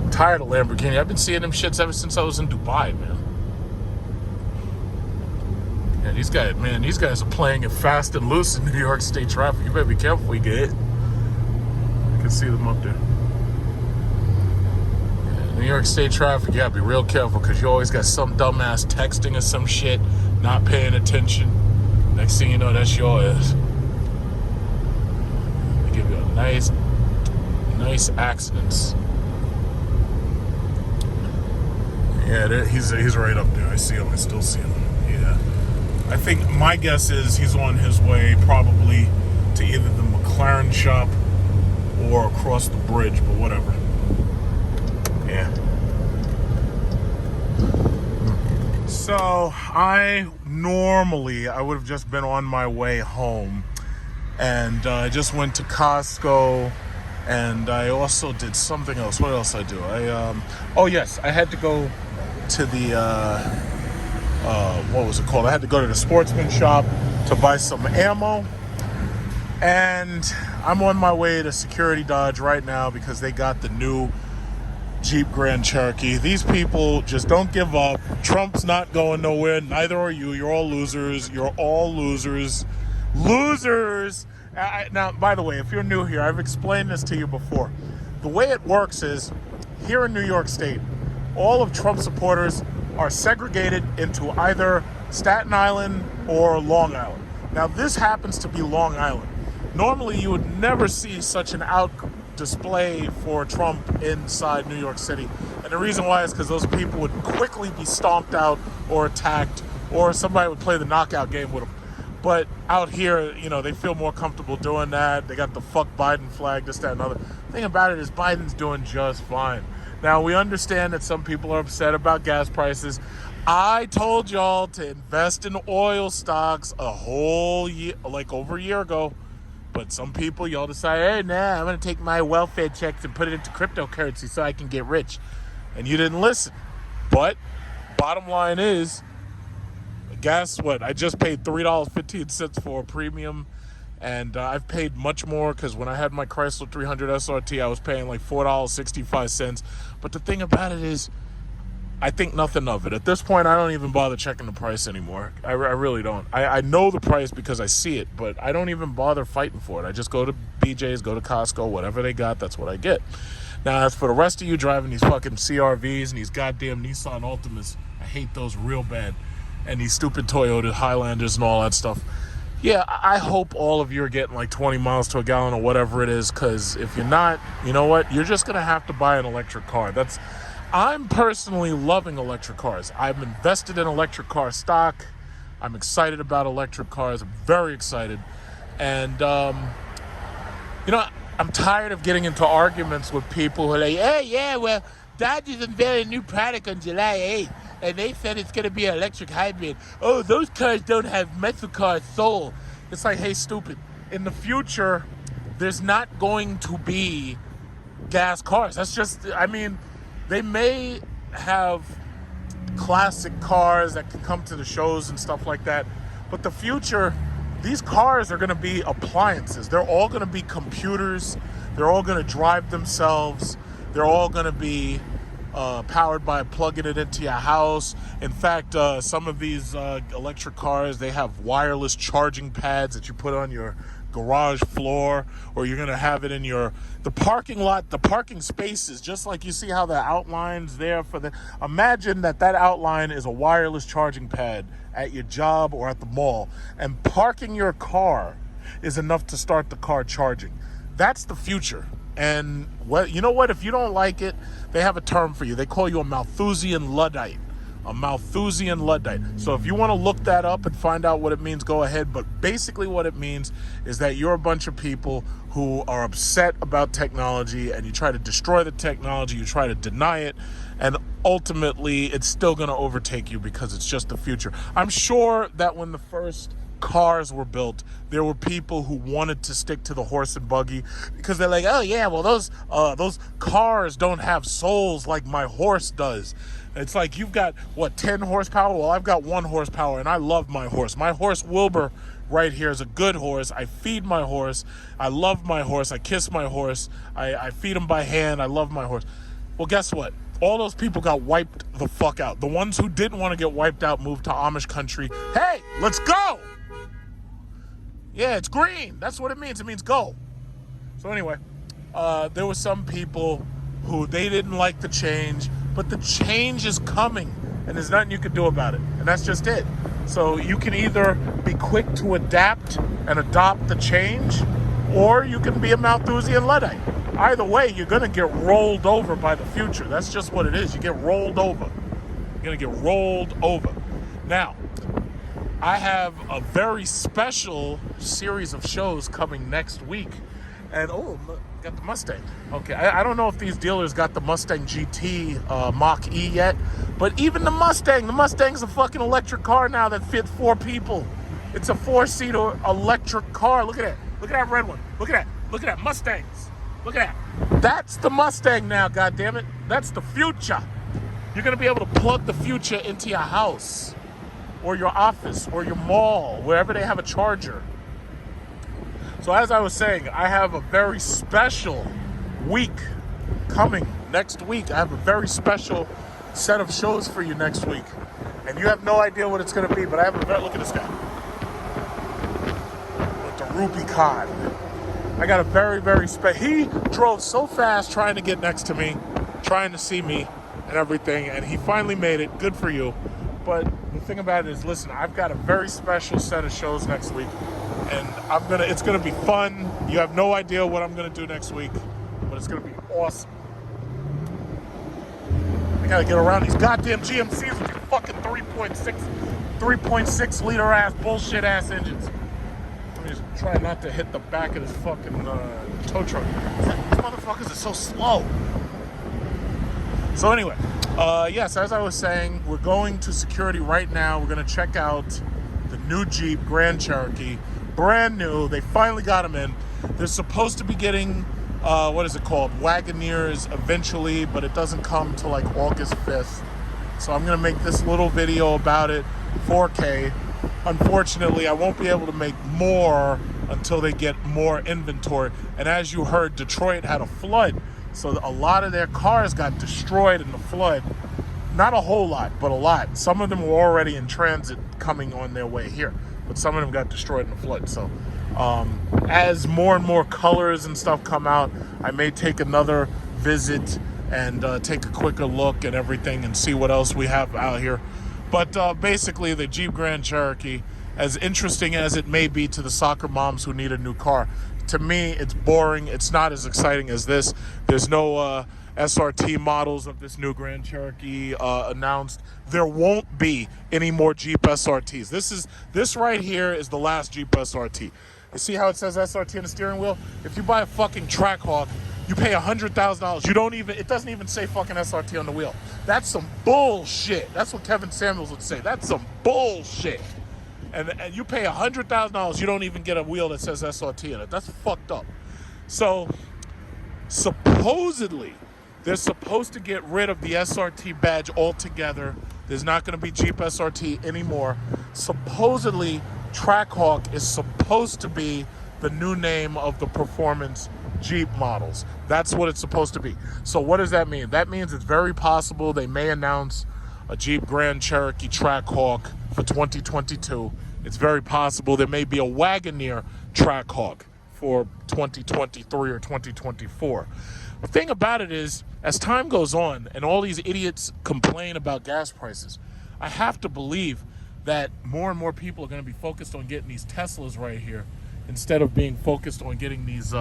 I'm tired of Lamborghini. I've been seeing them shits ever since I was in Dubai, man. Yeah, these guys are playing it fast and loose in New York State traffic. You better be careful we get hit. I can see them up there. Yeah, New York State traffic, you gotta be real careful because you always got some dumbass texting or some shit, not paying attention. Next thing you know, that's yours. They give you a nice accidents. Yeah, he's right up there. I see him. I still see him. Yeah. I think my guess is he's on his way probably to either the McLaren shop or across the bridge, but whatever. Yeah. So I would have just been on my way home, and I just went to Costco, and I also did something else. What else I do? Oh yes, I had to go to the what was it called? I had to go to the sportsman shop to buy some ammo, and I'm on my way to Security Dodge right now because they got the new Jeep Grand Cherokee. These people just don't give up. Trump's not going nowhere. Neither are you. You're all losers. You're all losers. Losers! Now, by the way, if you're new here, I've explained this to you before. The way it works is, here in New York State, all of Trump's supporters are segregated into either Staten Island or Long Island. Now, this happens to be Long Island. Normally, you would never see such an out display for Trump inside New York City. And the reason why is because those people would quickly be stomped out or attacked, or somebody would play the knockout game with them. But out here, they feel more comfortable doing that. They got the fuck Biden flag, this, that, and other. The thing about it is Biden's doing just fine. Now, we understand that some people are upset about gas prices. I told y'all to invest in oil stocks a whole year, like over a year ago. But some people, y'all decide, hey, nah, I'm going to take my welfare checks and put it into cryptocurrency so I can get rich. And you didn't listen. But bottom line is, guess what? I just paid $3.15 for a premium. And I've paid much more because when I had my Chrysler 300 SRT, I was paying like $4.65. But the thing about it is, I think nothing of it. At this point, I don't even bother checking the price anymore. I really don't. I know the price because I see it, but I don't even bother fighting for it. I just go to BJ's, go to Costco, whatever they got, that's what I get. Now, as for the rest of you driving these fucking CRVs and these goddamn Nissan Altimas, I hate those real bad. And these stupid Toyota Highlanders and all that stuff. Yeah, I hope all of you are getting like 20 miles to a gallon or whatever it is, because if you're not, you know what? You're just going to have to buy an electric car. I'm personally loving electric cars. I'm invested in electric car stock. I'm excited about electric cars. I'm very excited. And, I'm tired of getting into arguments with people who are like, hey, yeah, well, Dodge is unveiling a new product on July 8th, and they said it's going to be an electric hybrid. Oh, those cars don't have muscle car soul. It's like, hey, stupid. In the future, there's not going to be gas cars. That's just, they may have classic cars that can come to the shows and stuff like that. But the future, these cars are going to be appliances. They're all going to be computers. They're all going to drive themselves. They're all going to be powered by plugging it into your house. In fact, some of these electric cars, they have wireless charging pads that you put on your garage floor, or you're going to have it in the parking lot, the parking spaces, just like you see how the outline's there for imagine that outline is a wireless charging pad at your job or at the mall, and parking your car is enough to start the car charging. That's the future. And you know what? If you don't like it, they have a term for you. They call you a Malthusian Luddite. A Malthusian Luddite. So if you want to look that up and find out what it means, go ahead. But basically what it means is that you're a bunch of people who are upset about technology, and you try to destroy the technology, you try to deny it, and ultimately it's still going to overtake you because it's just the future. I'm sure that when the first cars were built, there were people who wanted to stick to the horse and buggy because they're like, oh yeah, well those cars don't have souls like my horse does. It's like, you've got, 10 horsepower? Well, I've got 1 horsepower, and I love my horse. My horse, Wilbur, right here is a good horse. I feed my horse. I love my horse. I kiss my horse. I feed him by hand. I love my horse. Well, guess what? All those people got wiped the fuck out. The ones who didn't want to get wiped out moved to Amish country. Hey, let's go! Yeah, it's green. That's what it means. It means go. So anyway, there were some people who they didn't like the change, but the change is coming, and there's nothing you can do about it. And that's just it. So you can either be quick to adapt and adopt the change, or you can be a Malthusian Luddite. Either way, you're going to get rolled over by the future. That's just what it is. You get rolled over. You're going to get rolled over. Now, I have a very special series of shows coming next week. And, got the Mustang. Okay, I don't know if these dealers got the Mustang GT Mach-E yet, but even the Mustang's a fucking electric car now that fits 4 people. It's a 4-seater electric car. Look at that. Look at that red one. Look at that. Look at that. Mustangs. Look at that. That's the Mustang now, goddammit. That's the future. You're going to be able to plug the future into your house or your office or your mall, wherever they have a charger. So as I was saying, I have a very special week coming next week. I have a very special set of shows for you next week. And you have no idea what it's going to be, but I have look at this guy. With the Rubicon. I got a very, very he drove so fast trying to get next to me, trying to see me and everything, and he finally made it. Good for you. But the thing about it is, listen, I've got a very special set of shows next week. And it's gonna be fun. You have no idea what I'm gonna do next week, but it's gonna be awesome. I gotta get around these goddamn GMCs with your fucking 3.6 liter ass bullshit ass engines. Let me just try not to hit the back of this fucking tow truck. These motherfuckers are so slow. So anyway, yes, as I was saying, we're going to security right now. We're gonna check out the new Jeep Grand Cherokee. Brand new. They finally got them in. They're supposed to be getting, Wagoneers eventually, but it doesn't come till like August 5th. So I'm going to make this little video about it, 4K. Unfortunately, I won't be able to make more until they get more inventory. And as you heard, Detroit had a flood. So a lot of their cars got destroyed in the flood. Not a whole lot, but a lot. Some of them were already in transit coming on their way here, but some of them got destroyed in the flood. So as more and more colors and stuff come out, I may take another visit and take a quicker look and everything and see what else we have out here. But basically, the Jeep Grand Cherokee, as interesting as it may be to the soccer moms who need a new car, to me, it's boring. It's not as exciting as this. There's no SRT models of this new Grand Cherokee announced. There won't be any more Jeep SRTs. This right here is the last Jeep SRT. You see how it says SRT on the steering wheel? If you buy a fucking Trackhawk, you pay $100,000. It doesn't even say fucking SRT on the wheel. That's some bullshit. That's what Kevin Samuels would say. That's some bullshit. And you pay $100,000, you don't even get a wheel that says SRT in it. That's fucked up. So supposedly, they're supposed to get rid of the SRT badge altogether. There's not going to be Jeep SRT anymore. Supposedly, Trackhawk is supposed to be the new name of the performance Jeep models. That's what it's supposed to be. So what does that mean? That means it's very possible they may announce a Jeep Grand Cherokee Trackhawk for 2022. It's very possible there may be a Wagoneer Trackhawk for 2023 or 2024. The thing about it is, as time goes on and all these idiots complain about gas prices, I have to believe that more and more people are going to be focused on getting these Teslas right here instead of being focused on getting these,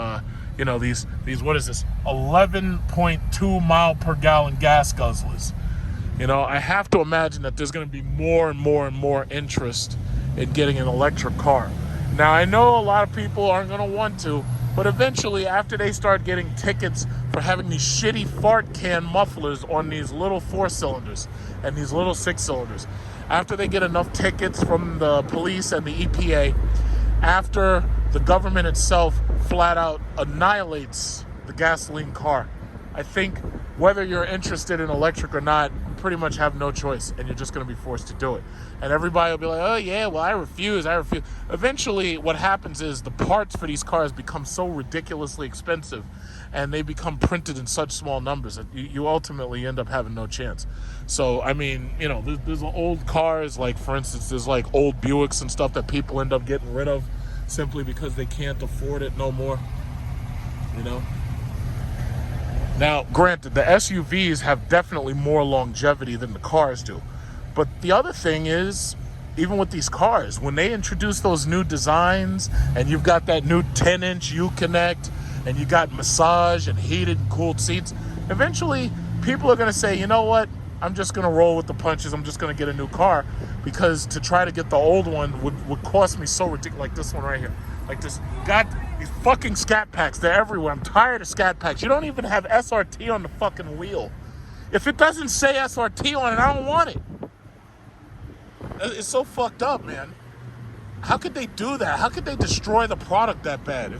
these what is this, 11.2 mile per gallon gas guzzlers. I have to imagine that there's going to be more and more and more interest in getting an electric car. Now, I know a lot of people aren't going to want to, but eventually, after they start getting tickets for having these shitty fart can mufflers on these little 4-cylinders and these little 6-cylinders, after they get enough tickets from the police and the EPA, after the government itself flat out annihilates the gasoline car, I think whether you're interested in electric or not, you pretty much have no choice, and you're just going to be forced to do it. And everybody will be like, oh yeah, well I refuse. Eventually what happens is the parts for these cars become so ridiculously expensive, and they become printed in such small numbers that you ultimately end up having no chance. So, I mean, you know, there's old cars, like for instance, there's like old Buicks and stuff that people end up getting rid of simply because they can't afford it no more, you know? Now, granted, the SUVs have definitely more longevity than the cars do. But the other thing is, even with these cars, when they introduce those new designs and you've got that new 10-inch U-Connect and you got massage and heated and cooled seats, eventually people are going to say, you know what, I'm just going to roll with the punches. I'm just going to get a new car, because to try to get the old one would cost me so ridiculous. Like this one right here. Like this, got these fucking scat packs. They're everywhere. I'm tired of scat packs. You don't even have SRT on the fucking wheel. If it doesn't say SRT on it, I don't want it. It's so fucked up, man. How could they do that? How could they destroy the product that bad?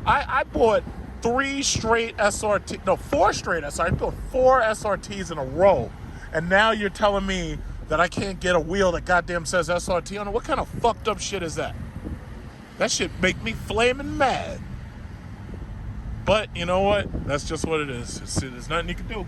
I bought 4 straight SRTs. I bought 4 SRTs in a row, and now you're telling me that I can't get a wheel that goddamn says SRT on it? What kind of fucked up shit is that? That shit make me flaming mad. But you know what? That's just what it is. There's nothing you can do.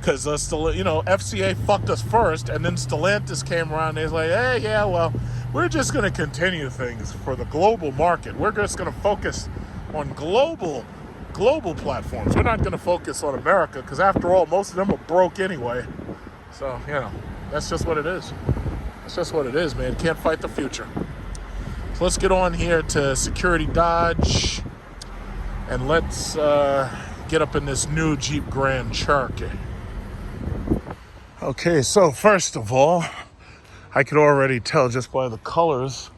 Because, FCA fucked us first, and then Stellantis came around and they was like, hey, yeah, well, we're just going to continue things for the global market. We're just going to focus on global platforms. We're not going to focus on America, because after all, most of them are broke anyway. So, that's just what it is. That's just what it is, man. Can't fight the future. So let's get on here to Security Dodge, and let's get up in this new Jeep Grand Cherokee. Okay, so first of all, I could already tell just by the colors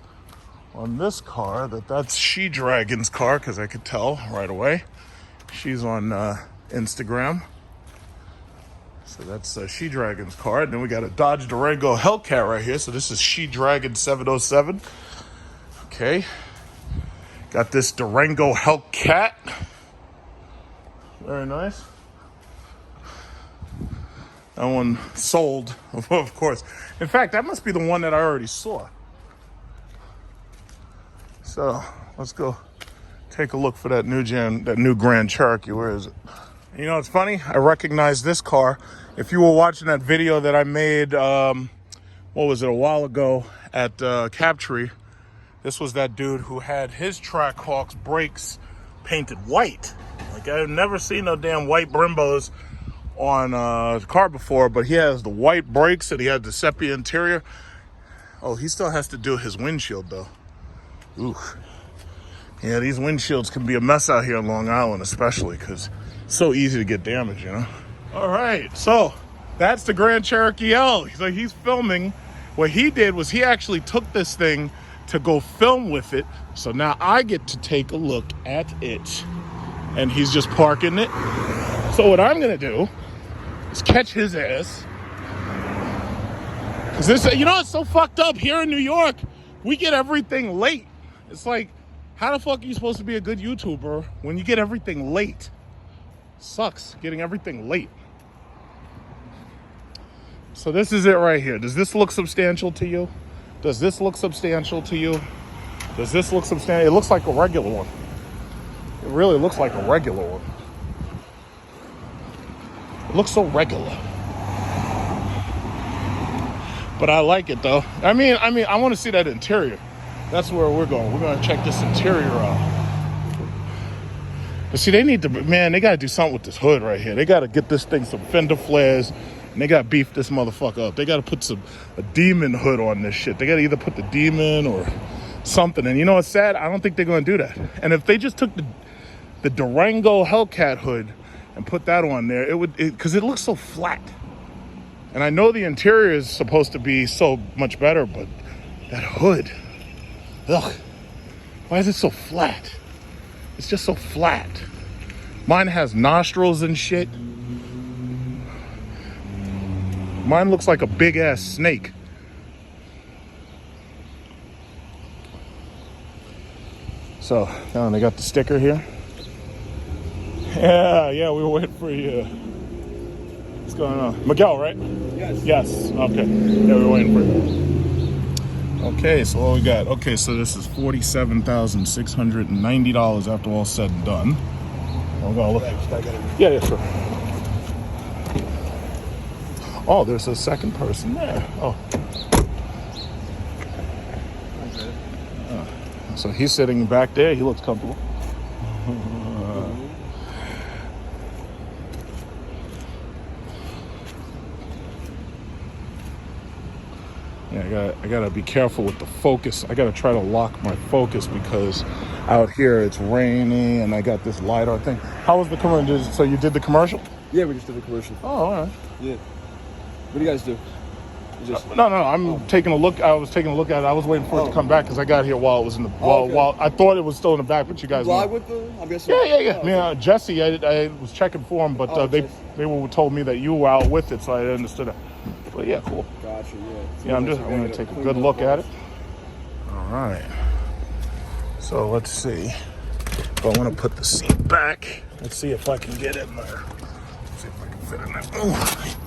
on this car that that's She-Dragon's car, because I could tell right away. She's on Instagram. So that's She-Dragon's car. And then we got a Dodge Durango Hellcat right here. So this is She-Dragon 707. Okay. Got this Durango Hellcat. Very nice. That one sold, of course. In fact, that must be the one that I already saw. So let's go take a look for that new Grand Cherokee. Where is it? You know, it's funny. I recognize this car. If you were watching that video that I made, a while ago at Captree, this was that dude who had his Trackhawks brakes painted white. Like, I've never seen no damn white Brimbos on a car before, but he has the white brakes and he has the sepia interior. Oh, he still has to do his windshield though. Ooh. Yeah, these windshields can be a mess out here on Long Island, especially because it's so easy to get damaged, All right, so that's the Grand Cherokee L. So he's filming. What he did was he actually took this thing to go film with it. So now I get to take a look at it. And he's just parking it. So what I'm gonna do is catch his ass. Cause this, it's so fucked up here in New York. We get everything late. It's like, how the fuck are you supposed to be a good YouTuber when you get everything late? Sucks getting everything late. So this is it right here. Does this look substantial to you? Does this look substantial to you? Does this look substantial? It looks like a regular one. It really looks like a regular one. It looks so regular. But I like it though. I mean, I want to see that interior. That's where we're going. We're going to check this interior out. But see, they got to do something with this hood right here. They got to get this thing some fender flares, and they got to beef this motherfucker up. They got to put a demon hood on this shit. They got to either put the demon or something. And you know what's sad? I don't think they're going to do that. And if they just took the Durango Hellcat hood and put that on there, it would, because it looks so flat. And I know the interior is supposed to be so much better, but that hood, ugh, why is it so flat? It's just so flat. Mine has nostrils and shit. Mine looks like a big ass snake. So, they got the sticker here. Yeah, we were waiting for you. What's going on? Miguel, right? Yes. Okay. Yeah, we were waiting for you. Okay, so what we got? Okay, so this is $47,690 after all said and done. I'm gonna look. Yeah, sure. Oh, there's a second person there. Oh. So he's sitting back there. He looks comfortable. Yeah, I gotta be careful with the focus. I gotta try to lock my focus because out here it's raining and I got this LiDAR thing. How was the commercial? So you did the commercial? Yeah, we just did a commercial. Oh, all right. Yeah. What do you guys do? No. I'm taking a look. I was taking a look at it. I was waiting for it to come back because I got here while it was in the while I thought it was still in the back, but you guys. Ride with the? I'm guessing. Yeah. Yeah, Jesse, I was checking for him, but they told me that you were out with it, so I understood it. But yeah, cool. Gotcha. Yeah. Yeah, I'm going to take a good look at it. All right. So let's see. I want to put the seat back. Let's see if I can get in there. Let's see if I can fit in there. Ooh.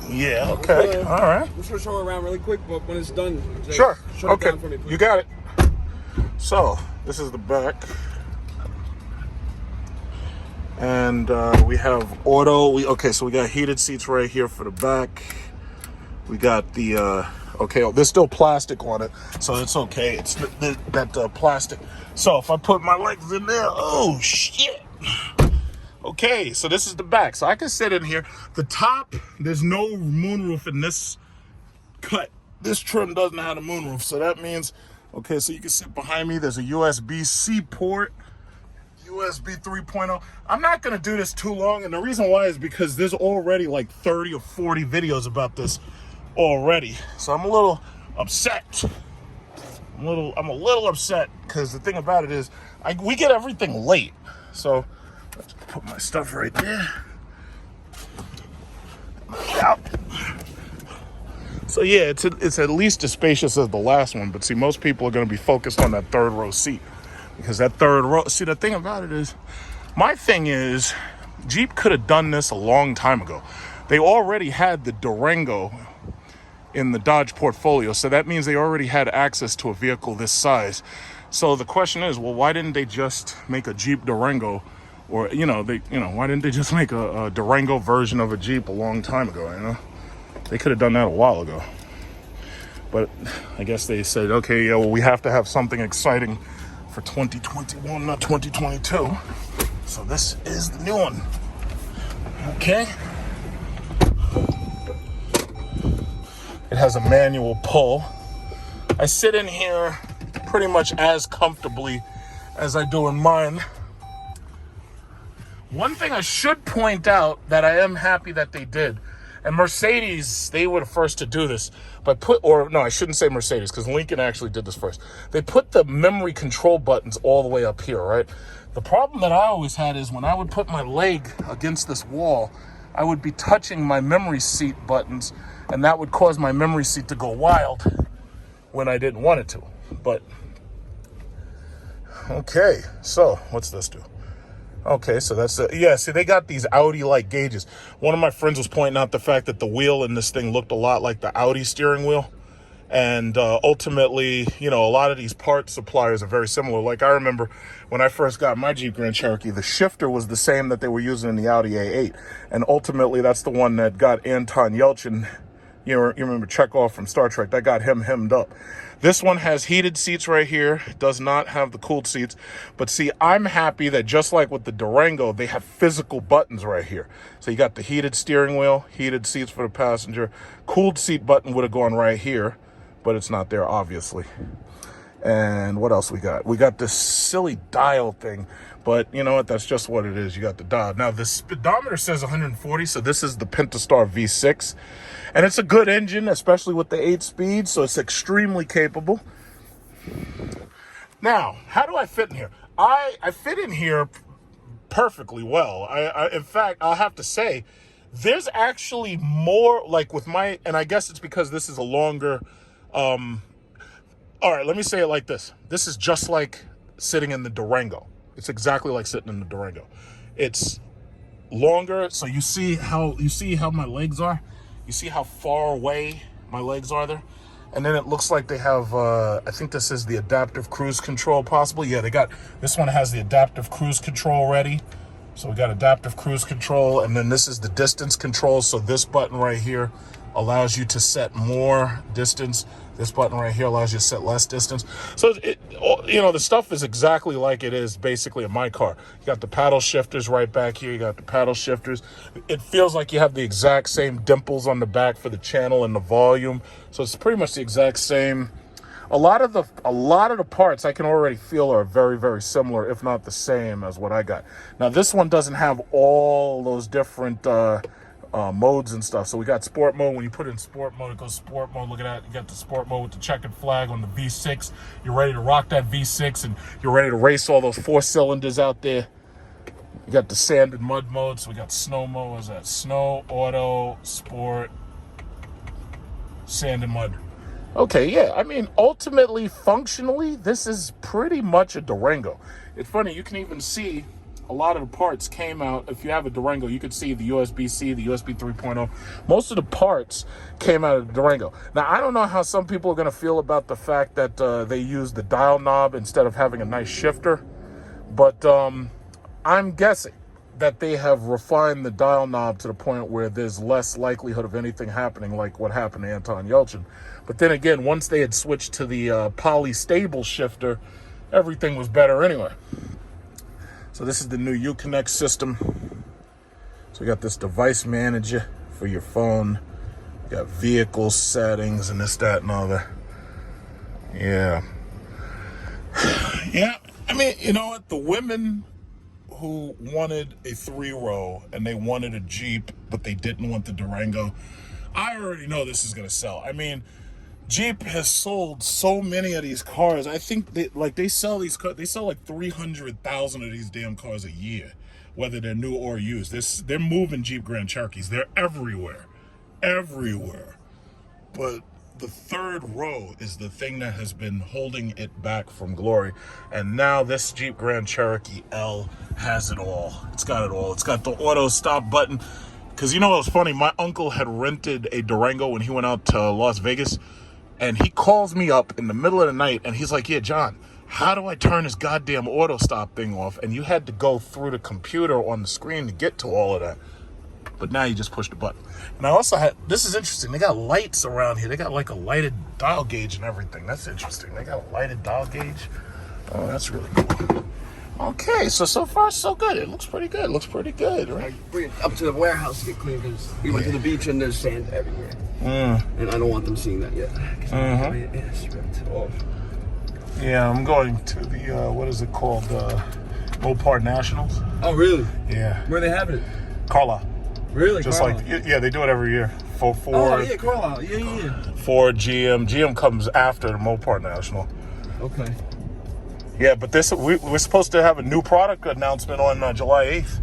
Yeah, okay. All right. I'm just going to show around really quick, but when it's done, sure. Shut it down for me, please. You got it. So, this is the back. And we have auto. So we got heated seats right here for the back. We got the, there's still plastic on it, so it's okay. It's that plastic. So if I put my legs in there, oh, shit. Okay, so this is the back. So I can sit in here. The top, there's no moonroof in this cut. This trim doesn't have a moonroof, so that means, okay, so you can sit behind me. There's a USB-C port, USB 3.0. I'm not going to do this too long, and the reason why is because there's already like 30 or 40 videos about this already. So I'm a little upset. I'm a little upset because the thing about it is we get everything late. So let's put my stuff right there. Out. So yeah, it's at least as spacious as the last one, but see, most people are going to be focused on that third row seat because that third row. See, the thing about it is, my thing is, Jeep could have done this a long time ago. They already had the Durango in the Dodge portfolio, so that means they already had access to a vehicle this size. So the question is, well, why didn't they just make a Jeep Durango, or why didn't they just make a Durango version of a Jeep a long time ago? They could have done that a while ago. But I guess they said, okay, yeah, well, we have to have something exciting for 2021, not 2022. So this is the new one. Okay. It has a manual pull. I sit in here pretty much as comfortably as I do in mine. One thing I should point out that I am happy that they did, and Mercedes, they were the first to do this, I shouldn't say Mercedes, because Lincoln actually did this first. They put the memory control buttons all the way up here, right? The problem that I always had is when I would put my leg against this wall, I would be touching my memory seat buttons, and that would cause my memory seat to go wild when I didn't want it to. But, okay, so what's this do? Okay, so that's see, they got these Audi-like gauges. One of my friends was pointing out the fact that the wheel in this thing looked a lot like the Audi steering wheel. And ultimately, a lot of these part suppliers are very similar. Like I remember when I first got my Jeep Grand Cherokee, the shifter was the same that they were using in the Audi A8. And ultimately, that's the one that got Anton Yelchin, you remember Chekhov from Star Trek, that got him hemmed up. This one has heated seats right here. It does not have the cooled seats. But see, I'm happy that just like with the Durango, they have physical buttons right here. So you got the heated steering wheel, heated seats for the passenger. Cooled seat button would have gone right here, but it's not there, obviously. And what else we got? We got this silly dial thing, but you know what? That's just what it is. You got the dial. Now, the speedometer says 140, so this is the Pentastar V6. And it's a good engine, especially with the 8-speed, so it's extremely capable. Now, how do I fit in here? I fit in here perfectly well. In fact, I'll have to say, there's actually more, like with my, and I guess it's because this is a longer, all right, let me say it like this. This is just like sitting in the Durango. It's exactly like sitting in the Durango. It's longer, so you see how my legs are. You see how far away my legs are there, and then it looks like they have. I think this is the adaptive cruise control, possibly. Yeah, they got this one has the adaptive cruise control ready. So we got adaptive cruise control, and then this is the distance control. So this button right here allows you to set more distance. This button right here allows you to set less distance. So, the stuff is exactly like it is basically in my car. You got the paddle shifters right back here. You got the paddle shifters. It feels like you have the exact same dimples on the back for the channel and the volume. So it's pretty much the exact same. A lot of the parts I can already feel are very, very similar, if not the same as what I got. Now, this one doesn't have all those different modes and stuff. So we got sport mode. When you put it in sport mode, it goes sport mode. Look at that. You got the sport mode with the checkered flag on the V6. You're ready to rock that V6, and you're ready to race all those 4 cylinders out there. You got the sand and mud mode. So we got snow mode. What is that? Snow, auto, sport, sand and mud. Okay, yeah. I mean, ultimately, functionally, this is pretty much a Durango. It's funny. You can even see a lot of the parts came out. If you have a Durango, you could see the USB-C, the USB 3.0. Most of the parts came out of the Durango. Now, I don't know how some people are going to feel about the fact that they use the dial knob instead of having a nice shifter. But I'm guessing that they have refined the dial knob to the point where there's less likelihood of anything happening like what happened to Anton Yelchin. But then again, once they had switched to the polystable shifter, everything was better anyway. So this is the new Uconnect system. So we got this device manager for your phone. You got vehicle settings and this, that, and other. Yeah. Yeah. I mean, you know what? The women who wanted a 3-row and they wanted a Jeep, but they didn't want the Durango, I already know this is going to sell. I mean, Jeep has sold so many of these cars. I think they sell these cars. They sell like 300,000 of these damn cars a year, whether they're new or used. They're moving Jeep Grand Cherokees. They're everywhere. But the 3rd row is the thing that has been holding it back from glory. And now this Jeep Grand Cherokee L has it all. It's got it all. It's got the auto stop button. Because you know what was funny? My uncle had rented a Durango when he went out to Las Vegas. And he calls me up in the middle of the night, and he's like, yeah, John, how do I turn this goddamn auto stop thing off? And you had to go through the computer on the screen to get to all of that. But now you just push the button. And I also had, this is interesting, they got lights around here. They got like a lighted dial gauge and everything. That's interesting. They got a lighted dial gauge. Oh, that's really cool. Okay, so far so good. It looks pretty good. Right? Bring it up to the warehouse to get clean because we went to the beach and there's sand everywhere. And I don't want them seeing that yet. It's ripped off. Yeah, I'm going to the, what is it called? Mopar Nationals. Oh, really? Yeah. Where are they having it? Carlisle. Really? Just Carlisle? like, yeah, they do it every year. For Ford. Oh, yeah, Carlisle. Yeah. Ford, GM. GM comes after the Mopar National. Okay. Yeah, but we're supposed to have a new product announcement on July 8th.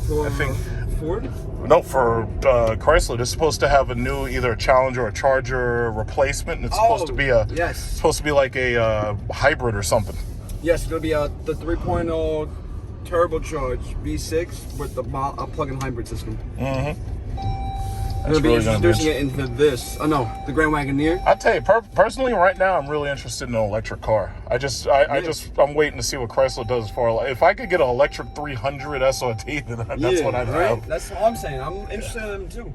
For I think. Ford? No, for Chrysler. They're supposed to have a new either a Challenger or a Charger replacement, and it's supposed to be supposed to be like a hybrid or something. Yes, it's gonna be the 3.0 turbocharged V6 with a plug-in hybrid system. They're gonna be introducing it into this. Oh no, the Grand Wagoneer. I'll tell you, personally, right now, I'm really interested in an electric car. I'm waiting to see what Chrysler does for. If I could get an electric 300 SRT, then that's what I'd have. That's all I'm saying. I'm interested in them too.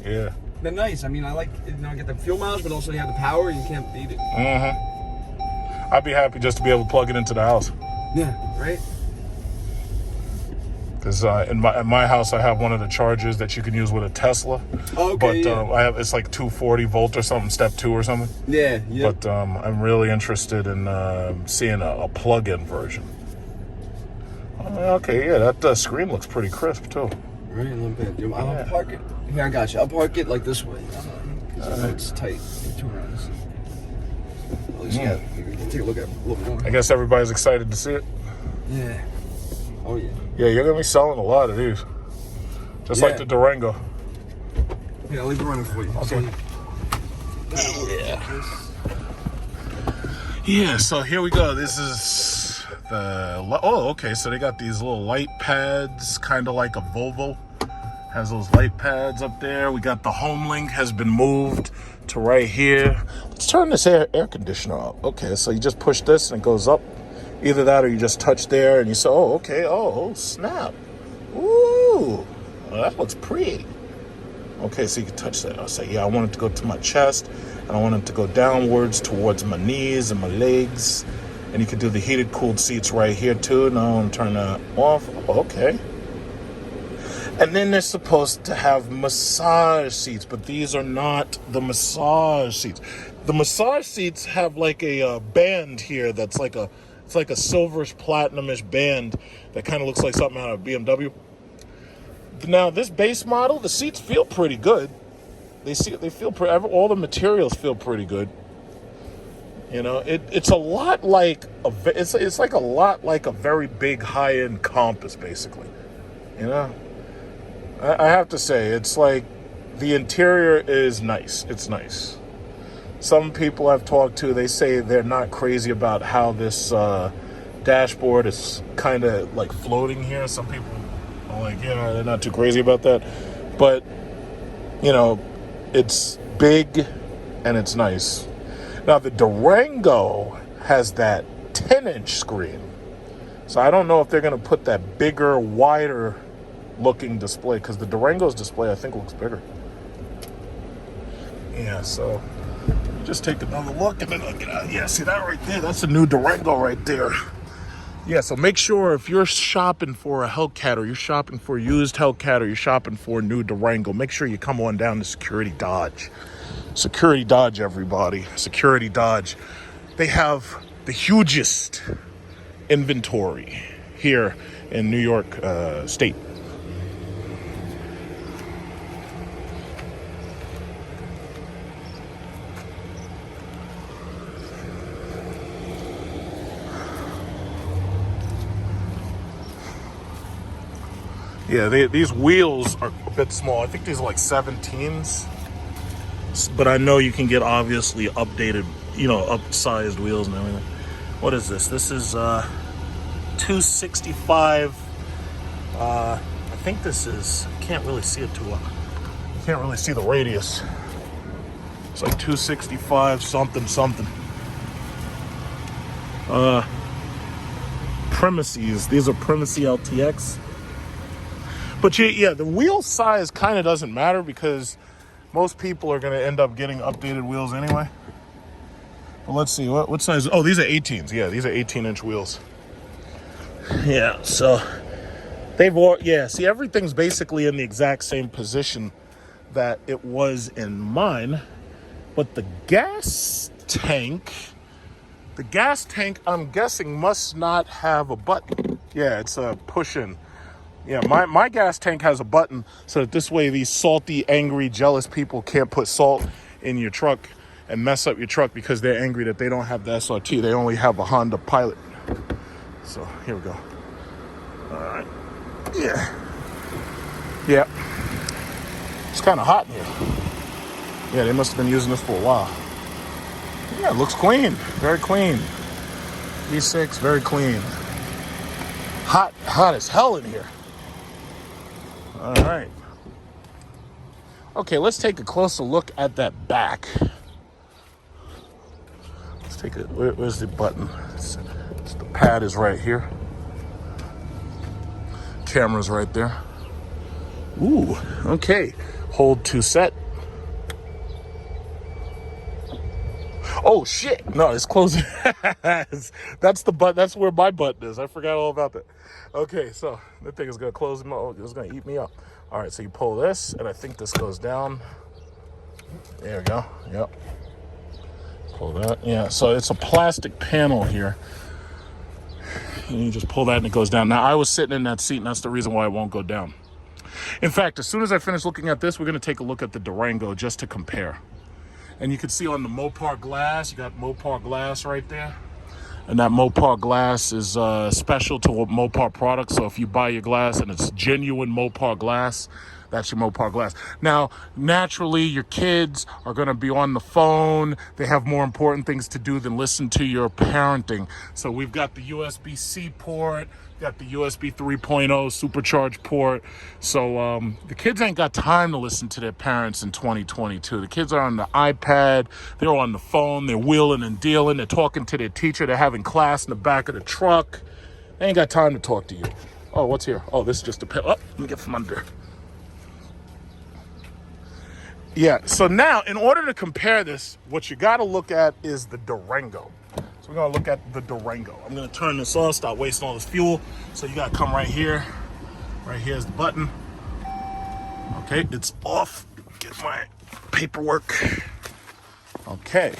Yeah. They're nice. I mean, I like, get the fuel mileage, but also you have the power. You can't beat it. I'd be happy just to be able to plug it into the house. Yeah. Right. Because in my house, I have one of the chargers that you can use with a Tesla. Oh, okay, but it's like 240 volt or something, step 2 or something. Yeah. But I'm really interested in seeing a plug-in version. Okay, yeah, that screen looks pretty crisp too. Right, a little bit. I'll park it. Here, I got you. I'll park it like this way. It's tight. 2 rounds. At least, you can take a look at it a little more. I guess everybody's excited to see it. Yeah. Oh, yeah. Yeah, you're going to be selling a lot of these. Just like the Durango. Yeah, I'll leave it running for you. Okay. Yeah, so here we go. This oh, okay, so they got these little light pads, kind of like a Volvo. Has those light pads up there. We got the home link has been moved to right here. Let's turn this air conditioner up. Okay, so you just push this and it goes up. Either that or you just touch there and you say, oh, okay, oh, snap. Ooh, well, that looks pretty. Okay, so you can touch that. I'll say, yeah, I want it to go to my chest, and I want it to go downwards towards my knees and my legs. And you can do the heated, cooled seats right here, too. Now I'm turning that off. Oh, okay. And then they're supposed to have massage seats, but these are not the massage seats. The massage seats have like a band here that's like it's like a silverish platinum-ish band that kind of looks like something out of BMW. Now, this base model, the seats feel pretty good. They feel pretty. All the materials feel pretty good. You know, it's a lot like it's like a lot like a very big high-end Compass, basically. You know, I have to say, it's like the interior is nice. It's nice. Some people I've talked to, they say they're not crazy about how this dashboard is kind of like floating here. Some people are like, yeah, they're not too crazy about that. But, you know, it's big and it's nice. Now, the Durango has that 10-inch screen. So I don't know if they're going to put that bigger, wider looking display, because the Durango's display, I think, looks bigger. Yeah, so just take another look and then I'll get out. Yeah, see that right there? That's a new Durango right there. Yeah, so make sure if you're shopping for a Hellcat, or you're shopping for a used Hellcat, or you're shopping for a new Durango, make sure you come on down to Security Dodge. Security Dodge, everybody. Security Dodge. They have the hugest inventory here in New York State. Yeah, these wheels are a bit small. I think these are like 17s. But I know you can get obviously updated, you know, upsized wheels and everything. What is this? This is 265. I think this is, can't really see it too well. You can't really see the radius. It's like 265 something. Premises. These are Premises LTX. But yeah, the wheel size kind of doesn't matter, because most people are going to end up getting updated wheels anyway. But let's see, what size? Oh, these are 18s. Yeah, these are 18-inch wheels. Yeah, so see, everything's basically in the exact same position that it was in mine. But the gas tank, I'm guessing, must not have a button. Yeah, it's a push-in. Yeah, my gas tank has a button, so that this way these salty, angry, jealous people can't put salt in your truck and mess up your truck because they're angry that they don't have the SRT. They only have a Honda Pilot. So here we go. All right. Yeah. It's kind of hot in here. Yeah, they must have been using this for a while. Yeah, it looks clean. Very clean. V6, very clean. Hot as hell in here. All right. Okay, let's take a closer look at that back. Let's take it. Where's the button? The pad is right here. Camera's right there. Ooh, okay. Hold to set. Oh shit! No, it's closing. That's the button. That's where my button is. I forgot all about that. Okay, so that thing is gonna close. It's gonna eat me up. All right, so you pull this, and I think this goes down. There we go. Yep. Pull that. Yeah. So it's a plastic panel here. And you just pull that, and it goes down. Now I was sitting in that seat, and that's the reason why it won't go down. In fact, as soon as I finish looking at this, we're gonna take a look at the Durango just to compare. And you can see on the Mopar glass, you got Mopar glass right there. And that Mopar glass is special to Mopar products. So if you buy your glass and it's genuine Mopar glass, That's your Mopar glass. Now, naturally, your kids are going to be on the phone. They have more important things to do than listen to your parenting. So we've got the USB-C port, got the USB 3.0 supercharged port. So the kids ain't got time to listen to their parents in 2022. The kids are on the iPad. They're on the phone. They're wheeling and dealing. They're talking to their teacher. They're having class in the back of the truck. They ain't got time to talk to you. Oh, what's here? Oh, this is just a pill. Oh, let me get from under. Yeah, so now, in order to compare this, what you got to look at is the Durango. So we're going to look at the Durango. I'm going to turn this off, stop wasting all this fuel. So you got to come right here. Right here's the button. Okay, it's off. Get my paperwork. Okay.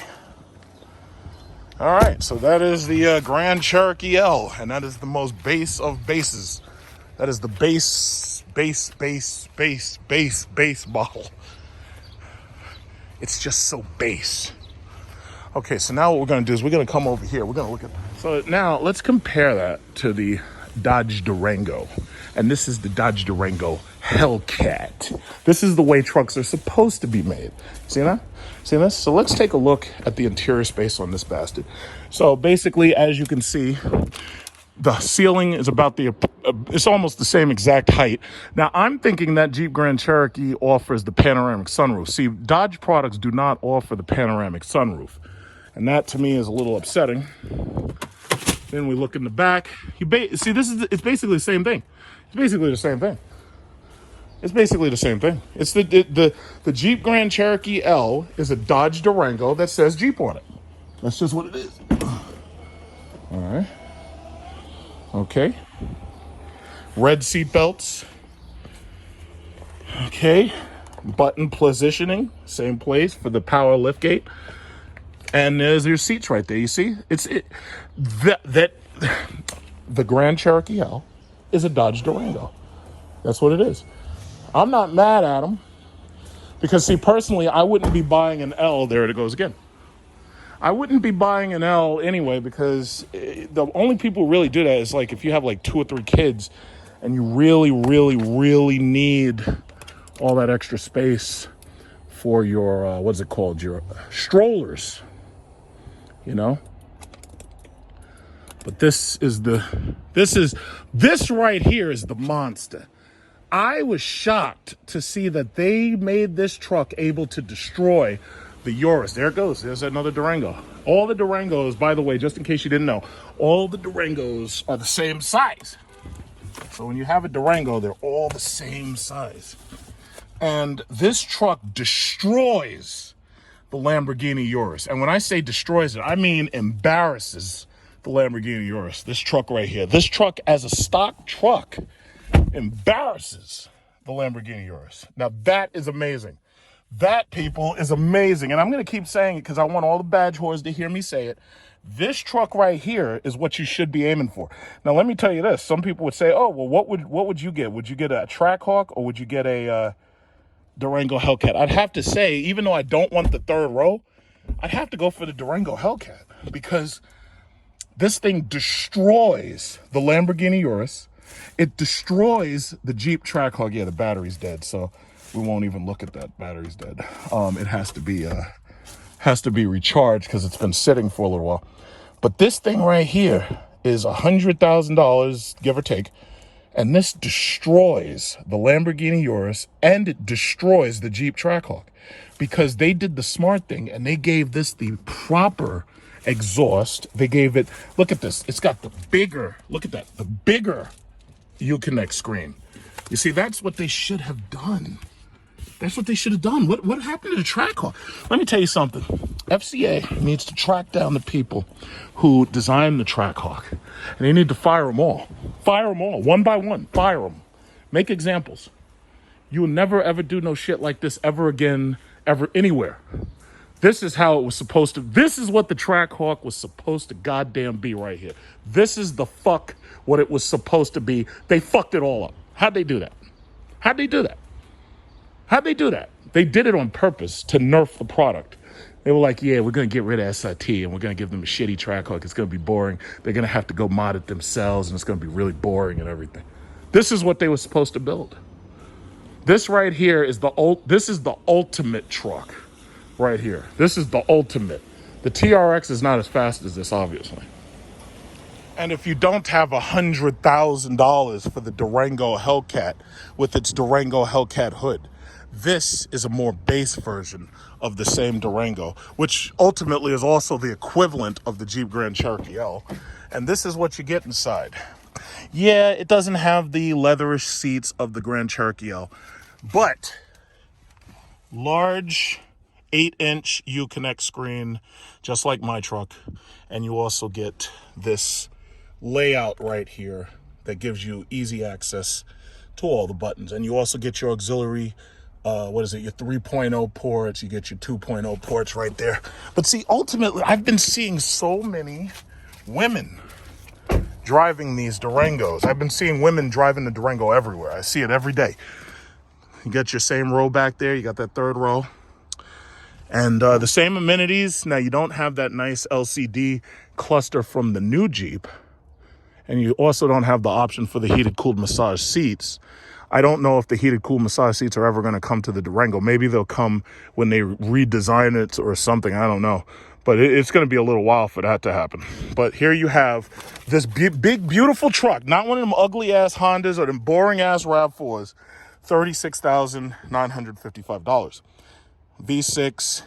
All right, so that is the Grand Cherokee L, and that is the most base of bases. That is the base model. It's just so base. Okay, so now what we're gonna do is we're gonna come over here. We're gonna look at, so now let's compare that to the Dodge Durango. And this is the Dodge Durango Hellcat. This is the way trucks are supposed to be made. See that? See this? So let's take a look at the interior space on this bastard. So basically, as you can see, the ceiling is about it's almost the same exact height. Now, I'm thinking that Jeep Grand Cherokee offers the panoramic sunroof. See, Dodge products do not offer the panoramic sunroof. And that, to me, is a little upsetting. Then we look in the back. See, it's basically the same thing. It's basically the same thing. It's basically the same thing. It's the Jeep Grand Cherokee L is a Dodge Durango that says Jeep on it. That's just what it is. All right. Okay. Red seat belts. Okay. Button positioning, same place for the power liftgate. And there's your seats right there. You see? The Grand Cherokee L is a Dodge Durango. That's what it is. I'm not mad at them because, see, personally, I wouldn't be buying an L. There it goes again. I wouldn't be buying an L anyway because the only people who really do that is like if you have like 2 or 3 kids and you really, really, really need all that extra space for your, what's it called? Your strollers, you know? But this right here is the monster. I was shocked to see that they made this truck able to destroy the Urus. There it goes. There's another Durango. All the Durangos, by the way, just in case you didn't know, all the Durangos are the same size. So when you have a Durango, they're all the same size. And this truck destroys the Lamborghini Urus. And when I say destroys it, I mean embarrasses the Lamborghini Urus. This truck right here. This truck as a stock truck embarrasses the Lamborghini Urus. Now that is amazing. That, people, is amazing. And I'm going to keep saying it because I want all the badge whores to hear me say it. This truck right here is what you should be aiming for. Now, let me tell you this. Some people would say, oh, well, what would you get? Would you get a Trackhawk or would you get a Durango Hellcat? I'd have to say, even though I don't want the third row, I'd have to go for the Durango Hellcat because this thing destroys the Lamborghini Urus. It destroys the Jeep Trackhawk. Yeah, the battery's dead, so we won't even look at that. Battery's dead. It has to be recharged because it's been sitting for a little while. But this thing right here is $100,000, give or take, and this destroys the Lamborghini Urus and it destroys the Jeep Trackhawk because they did the smart thing and they gave this the proper exhaust. They gave it. Look at this. It's got the bigger. Look at that. The bigger Uconnect screen. You see, that's what they should have done. That's what they should have done. What happened to the Trackhawk? Let me tell you something. FCA needs to track down the people who designed the Trackhawk. And they need to fire them all. Fire them all, one by one. Fire them. Make examples. You will never, ever do no shit like this ever again, ever, anywhere. This is how it was supposed to. This is what the Trackhawk was supposed to goddamn be right here. This is the fuck what it was supposed to be. They fucked it all up. How'd they do that? How'd they do that? How'd they do that? They did it on purpose to nerf the product. They were like, yeah, we're going to get rid of SIT and we're going to give them a shitty Trackhawk. It's going to be boring. They're going to have to go mod it themselves and it's going to be really boring and everything. This is what they were supposed to build. This right here is this is the ultimate truck right here. This is the ultimate. The TRX is not as fast as this, obviously. And if you don't have $100,000 for the Durango Hellcat with its Durango Hellcat hood, this is a more base version of the same Durango, which ultimately is also the equivalent of the Jeep Grand Cherokee L. And this is what you get inside. Yeah, it doesn't have the leatherish seats of the Grand Cherokee L, but large 8-inch Uconnect screen, just like my truck. And you also get this layout right here that gives you easy access to all the buttons. And you also get your auxiliary, your 3.0 ports, you get your 2.0 ports right there. But see, ultimately, I've been seeing so many women driving these Durangos. I've been seeing women driving the Durango everywhere. I see it every day. You got your same row back there. You got that third row. And the same amenities. Now, you don't have that nice LCD cluster from the new Jeep. And you also don't have the option for the heated, cooled massage seats. I don't know if the heated, cooled massage seats are ever going to come to the Durango. Maybe they'll come when they redesign it or something. I don't know. But it's going to be a little while for that to happen. But here you have this big, beautiful truck. Not one of them ugly-ass Hondas or them boring-ass RAV4s. $36,955. V6,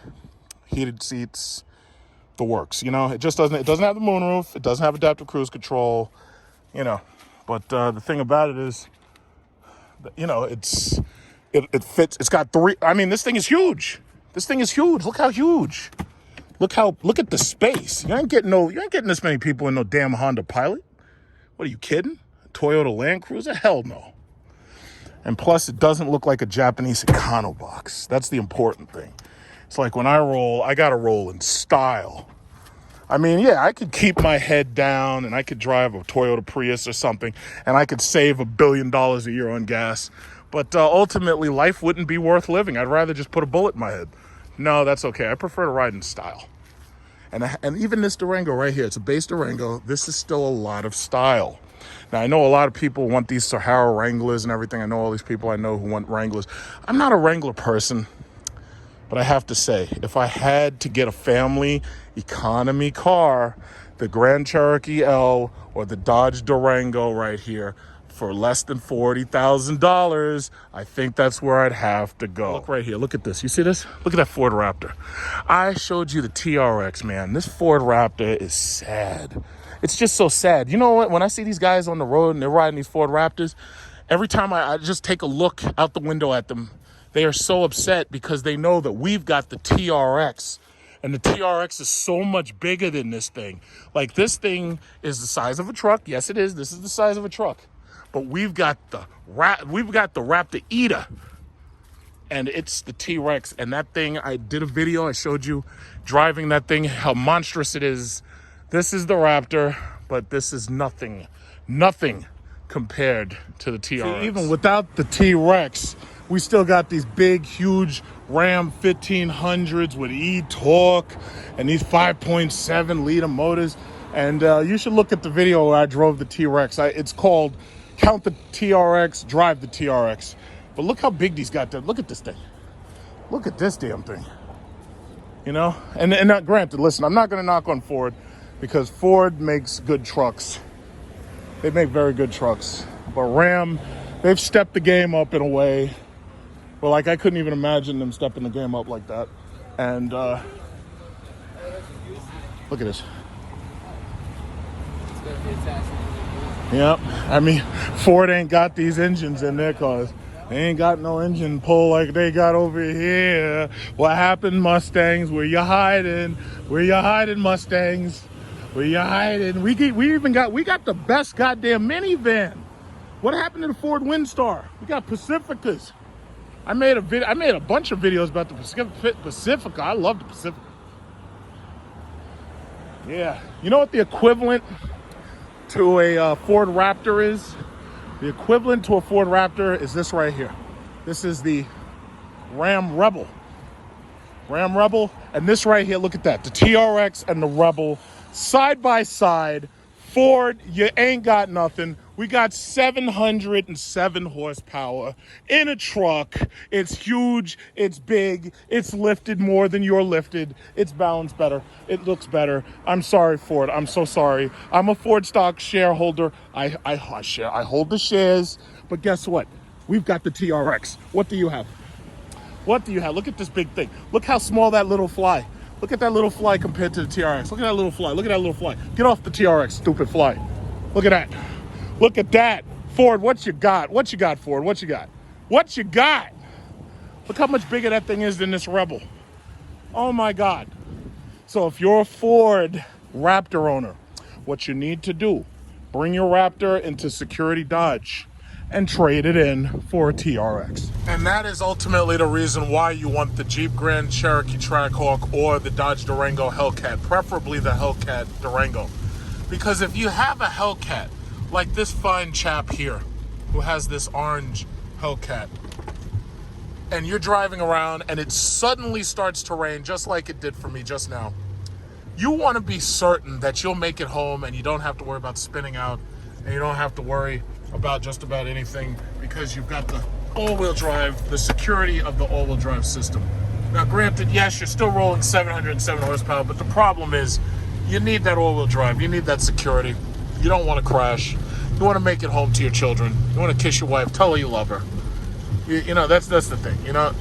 heated seats, the works. You know, it doesn't have the moonroof. It doesn't have adaptive cruise control. You know, but the thing about it is, you know, it fits. It's got three. I mean, this thing is huge. This thing is huge. Look how huge. Look at the space. You ain't getting this many people in no damn Honda Pilot. What are you kidding? Toyota Land Cruiser? Hell no. And plus, it doesn't look like a Japanese Econo box. That's the important thing. It's like when I roll, I gotta roll in style. I mean, yeah, I could keep my head down and I could drive a Toyota Prius or something and I could save $1 billion a year on gas. But ultimately, life wouldn't be worth living. I'd rather just put a bullet in my head. No, that's okay. I prefer to ride in style. And even this Durango right here, it's a base Durango. This is still a lot of style. Now, I know a lot of people want these Sahara Wranglers and everything. I know all these people I know who want Wranglers. I'm not a Wrangler person. But I have to say, if I had to get a family economy car, the Grand Cherokee L or the Dodge Durango right here for less than $40,000, I think that's where I'd have to go. Look right here. Look at this. You see this? Look at that Ford Raptor. I showed you the TRX, man. This Ford Raptor is sad. It's just so sad. You know what? When I see these guys on the road and they're riding these Ford Raptors, every time I just take a look out the window at them, they are so upset because they know that we've got the TRX. And the TRX is so much bigger than this thing. Like, this thing is the size of a truck. Yes, it is. This is the size of a truck. But we've got the Raptor Eater. And it's the T-Rex. And that thing, I did a video. I showed you driving that thing, how monstrous it is. This is the Raptor, but this is nothing compared to the TRX. See, even without the T-Rex, we still got these big, huge Ram 1500s with E-Torque and these 5.7 liter motors. And you should look at the video where I drove the T-Rex. It's called Count the TRX, Drive the TRX. But look how big these got there. Look at this thing. Look at this damn thing. You know? And not granted, listen, I'm not going to knock on Ford because Ford makes good trucks. They make very good trucks. But Ram, they've stepped the game up in a way. Well, like, I couldn't even imagine them stepping the game up like that. And look at this. Yep. I mean, Ford ain't got these engines in their cars. They ain't got no engine pull like they got over here. What happened, Mustangs? Where you hiding? Where you hiding, Mustangs? Where you hiding? We got the best goddamn minivan. What happened to the Ford Windstar? We got Pacificas. I made a bunch of videos about the Pacifica. I love the Pacifica. Yeah. You know what the equivalent to a Ford Raptor is? The equivalent to a Ford Raptor is this right here. This is the Ram Rebel. Ram Rebel. And this right here, look at that. The TRX and the Rebel side by side. Ford, you ain't got nothing. We got 707 horsepower in a truck. It's huge, it's big, it's lifted more than you're lifted. It's balanced better, it looks better. I'm sorry, Ford, I'm so sorry. I'm a Ford stock shareholder. I hold the shares, but guess what? We've got the TRX. What do you have? What do you have? Look at this big thing. Look how small that little fly. Look at that little fly compared to the TRX. Look at that little fly. Look at that little fly. Get off the TRX, stupid fly. Look at that. Look at that. Ford, what you got? What you got, Ford? What you got? What you got? Look how much bigger that thing is than this Rebel. Oh my God. So if you're a Ford Raptor owner, what you need to do, bring your Raptor into Security Dodge and trade it in for a TRX. And that is ultimately the reason why you want the Jeep Grand Cherokee Trackhawk or the Dodge Durango Hellcat, preferably the Hellcat Durango. Because if you have a Hellcat, like this fine chap here, who has this orange Hellcat, and you're driving around and it suddenly starts to rain, just like it did for me just now, you want to be certain that you'll make it home and you don't have to worry about spinning out, and you don't have to worry about just about anything, because you've got the all-wheel drive, the security of the all-wheel drive system. Now granted, yes, you're still rolling 707 horsepower, but the problem is you need that all-wheel drive, you need that security. You don't want to crash. You want to make it home to your children. You want to kiss your wife, tell her you love her. You know, that's the thing. You know,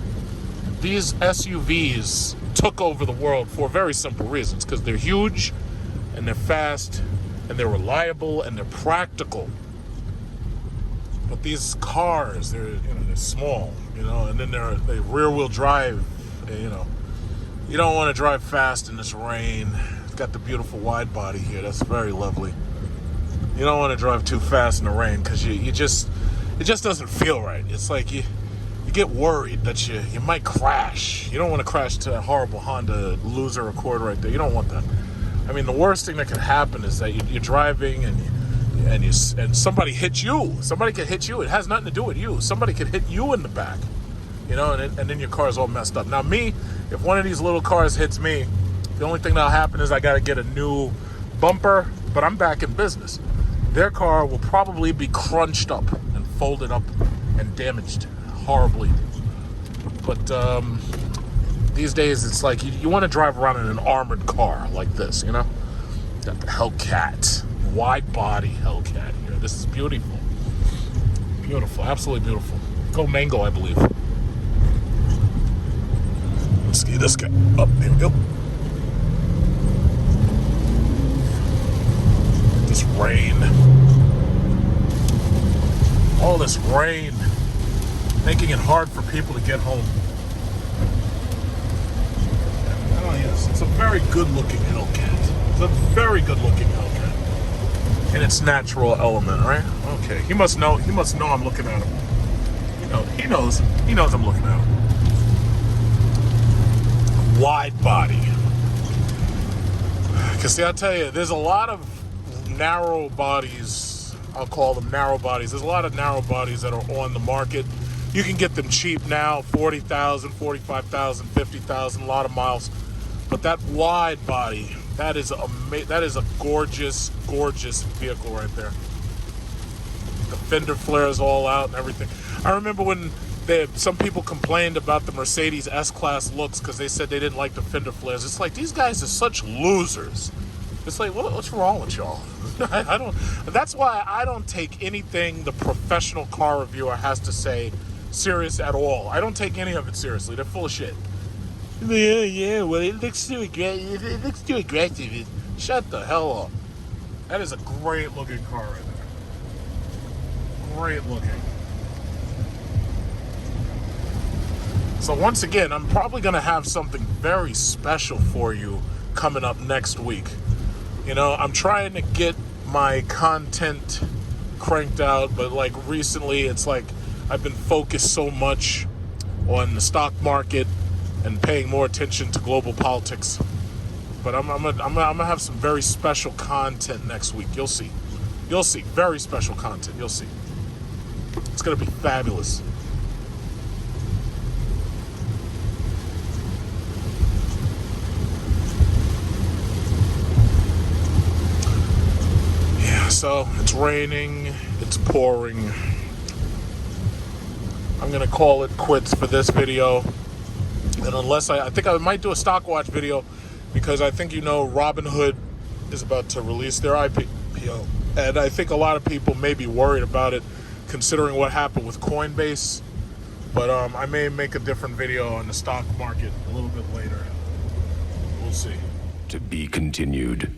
these SUVs took over the world for very simple reasons, because they're huge and they're fast and they're reliable and they're practical. But these cars, they're small, and then they rear-wheel drive. You don't want to drive fast in this rain. It's got the beautiful wide body here. That's very lovely. You don't want to drive too fast in the rain, because it just doesn't feel right. It's like you get worried that you might crash. You don't want to crash to that horrible Honda Loser Accord right there. You don't want that. I mean, the worst thing that could happen is that you're driving and somebody hits you. Somebody could hit you. It has nothing to do with you. Somebody could hit you in the back, and then your car's all messed up. Now me, if one of these little cars hits me, the only thing that'll happen is I got to get a new bumper, but I'm back in business. Their car will probably be crunched up and folded up and damaged horribly. But these days, it's like you want to drive around in an armored car like this, Got the Hellcat, wide body Hellcat here. This is beautiful. Beautiful, absolutely beautiful. Go Mango, I believe. Let's get this guy up. There we go. This rain. All this rain, making it hard for people to get home. Oh yes, it's a very good-looking Hellcat. It's a very good-looking Hellcat in its natural element, right? Okay, he must know. He must know I'm looking at him. He knows. He knows I'm looking at him. Wide body. Because see, I'll tell you, there's a lot of narrow bodies. I'll call them narrow bodies. There's a lot of narrow bodies that are on the market. You can get them cheap now, 40,000, 45,000, 50,000, a lot of miles. But that wide body, that is a gorgeous, gorgeous vehicle right there. The fender flares all out and everything. I remember when some people complained about the Mercedes S-Class looks because they said they didn't like the fender flares. It's like, these guys are such losers. It's like, what's wrong with y'all? I don't. That's why I don't take anything the professional car reviewer has to say serious at all. I don't take any of it seriously. They're full of shit. Yeah, well, it looks too aggressive. It looks too aggressive. Shut the hell up. That is a great looking car right there. Great looking. So once again, I'm probably going to have something very special for you coming up next week. I'm trying to get my content cranked out, but like recently, it's like I've been focused so much on the stock market and paying more attention to global politics. But I'm gonna have some very special content next week. You'll see. Very special content. You'll see. It's gonna be fabulous. So it's raining, it's pouring. I'm gonna call it quits for this video. And unless I think I might do a stock watch video, because I think, you know, Robinhood is about to release their IPO. And I think a lot of people may be worried about it, considering what happened with Coinbase. But I may make a different video on the stock market a little bit later. We'll see. To be continued.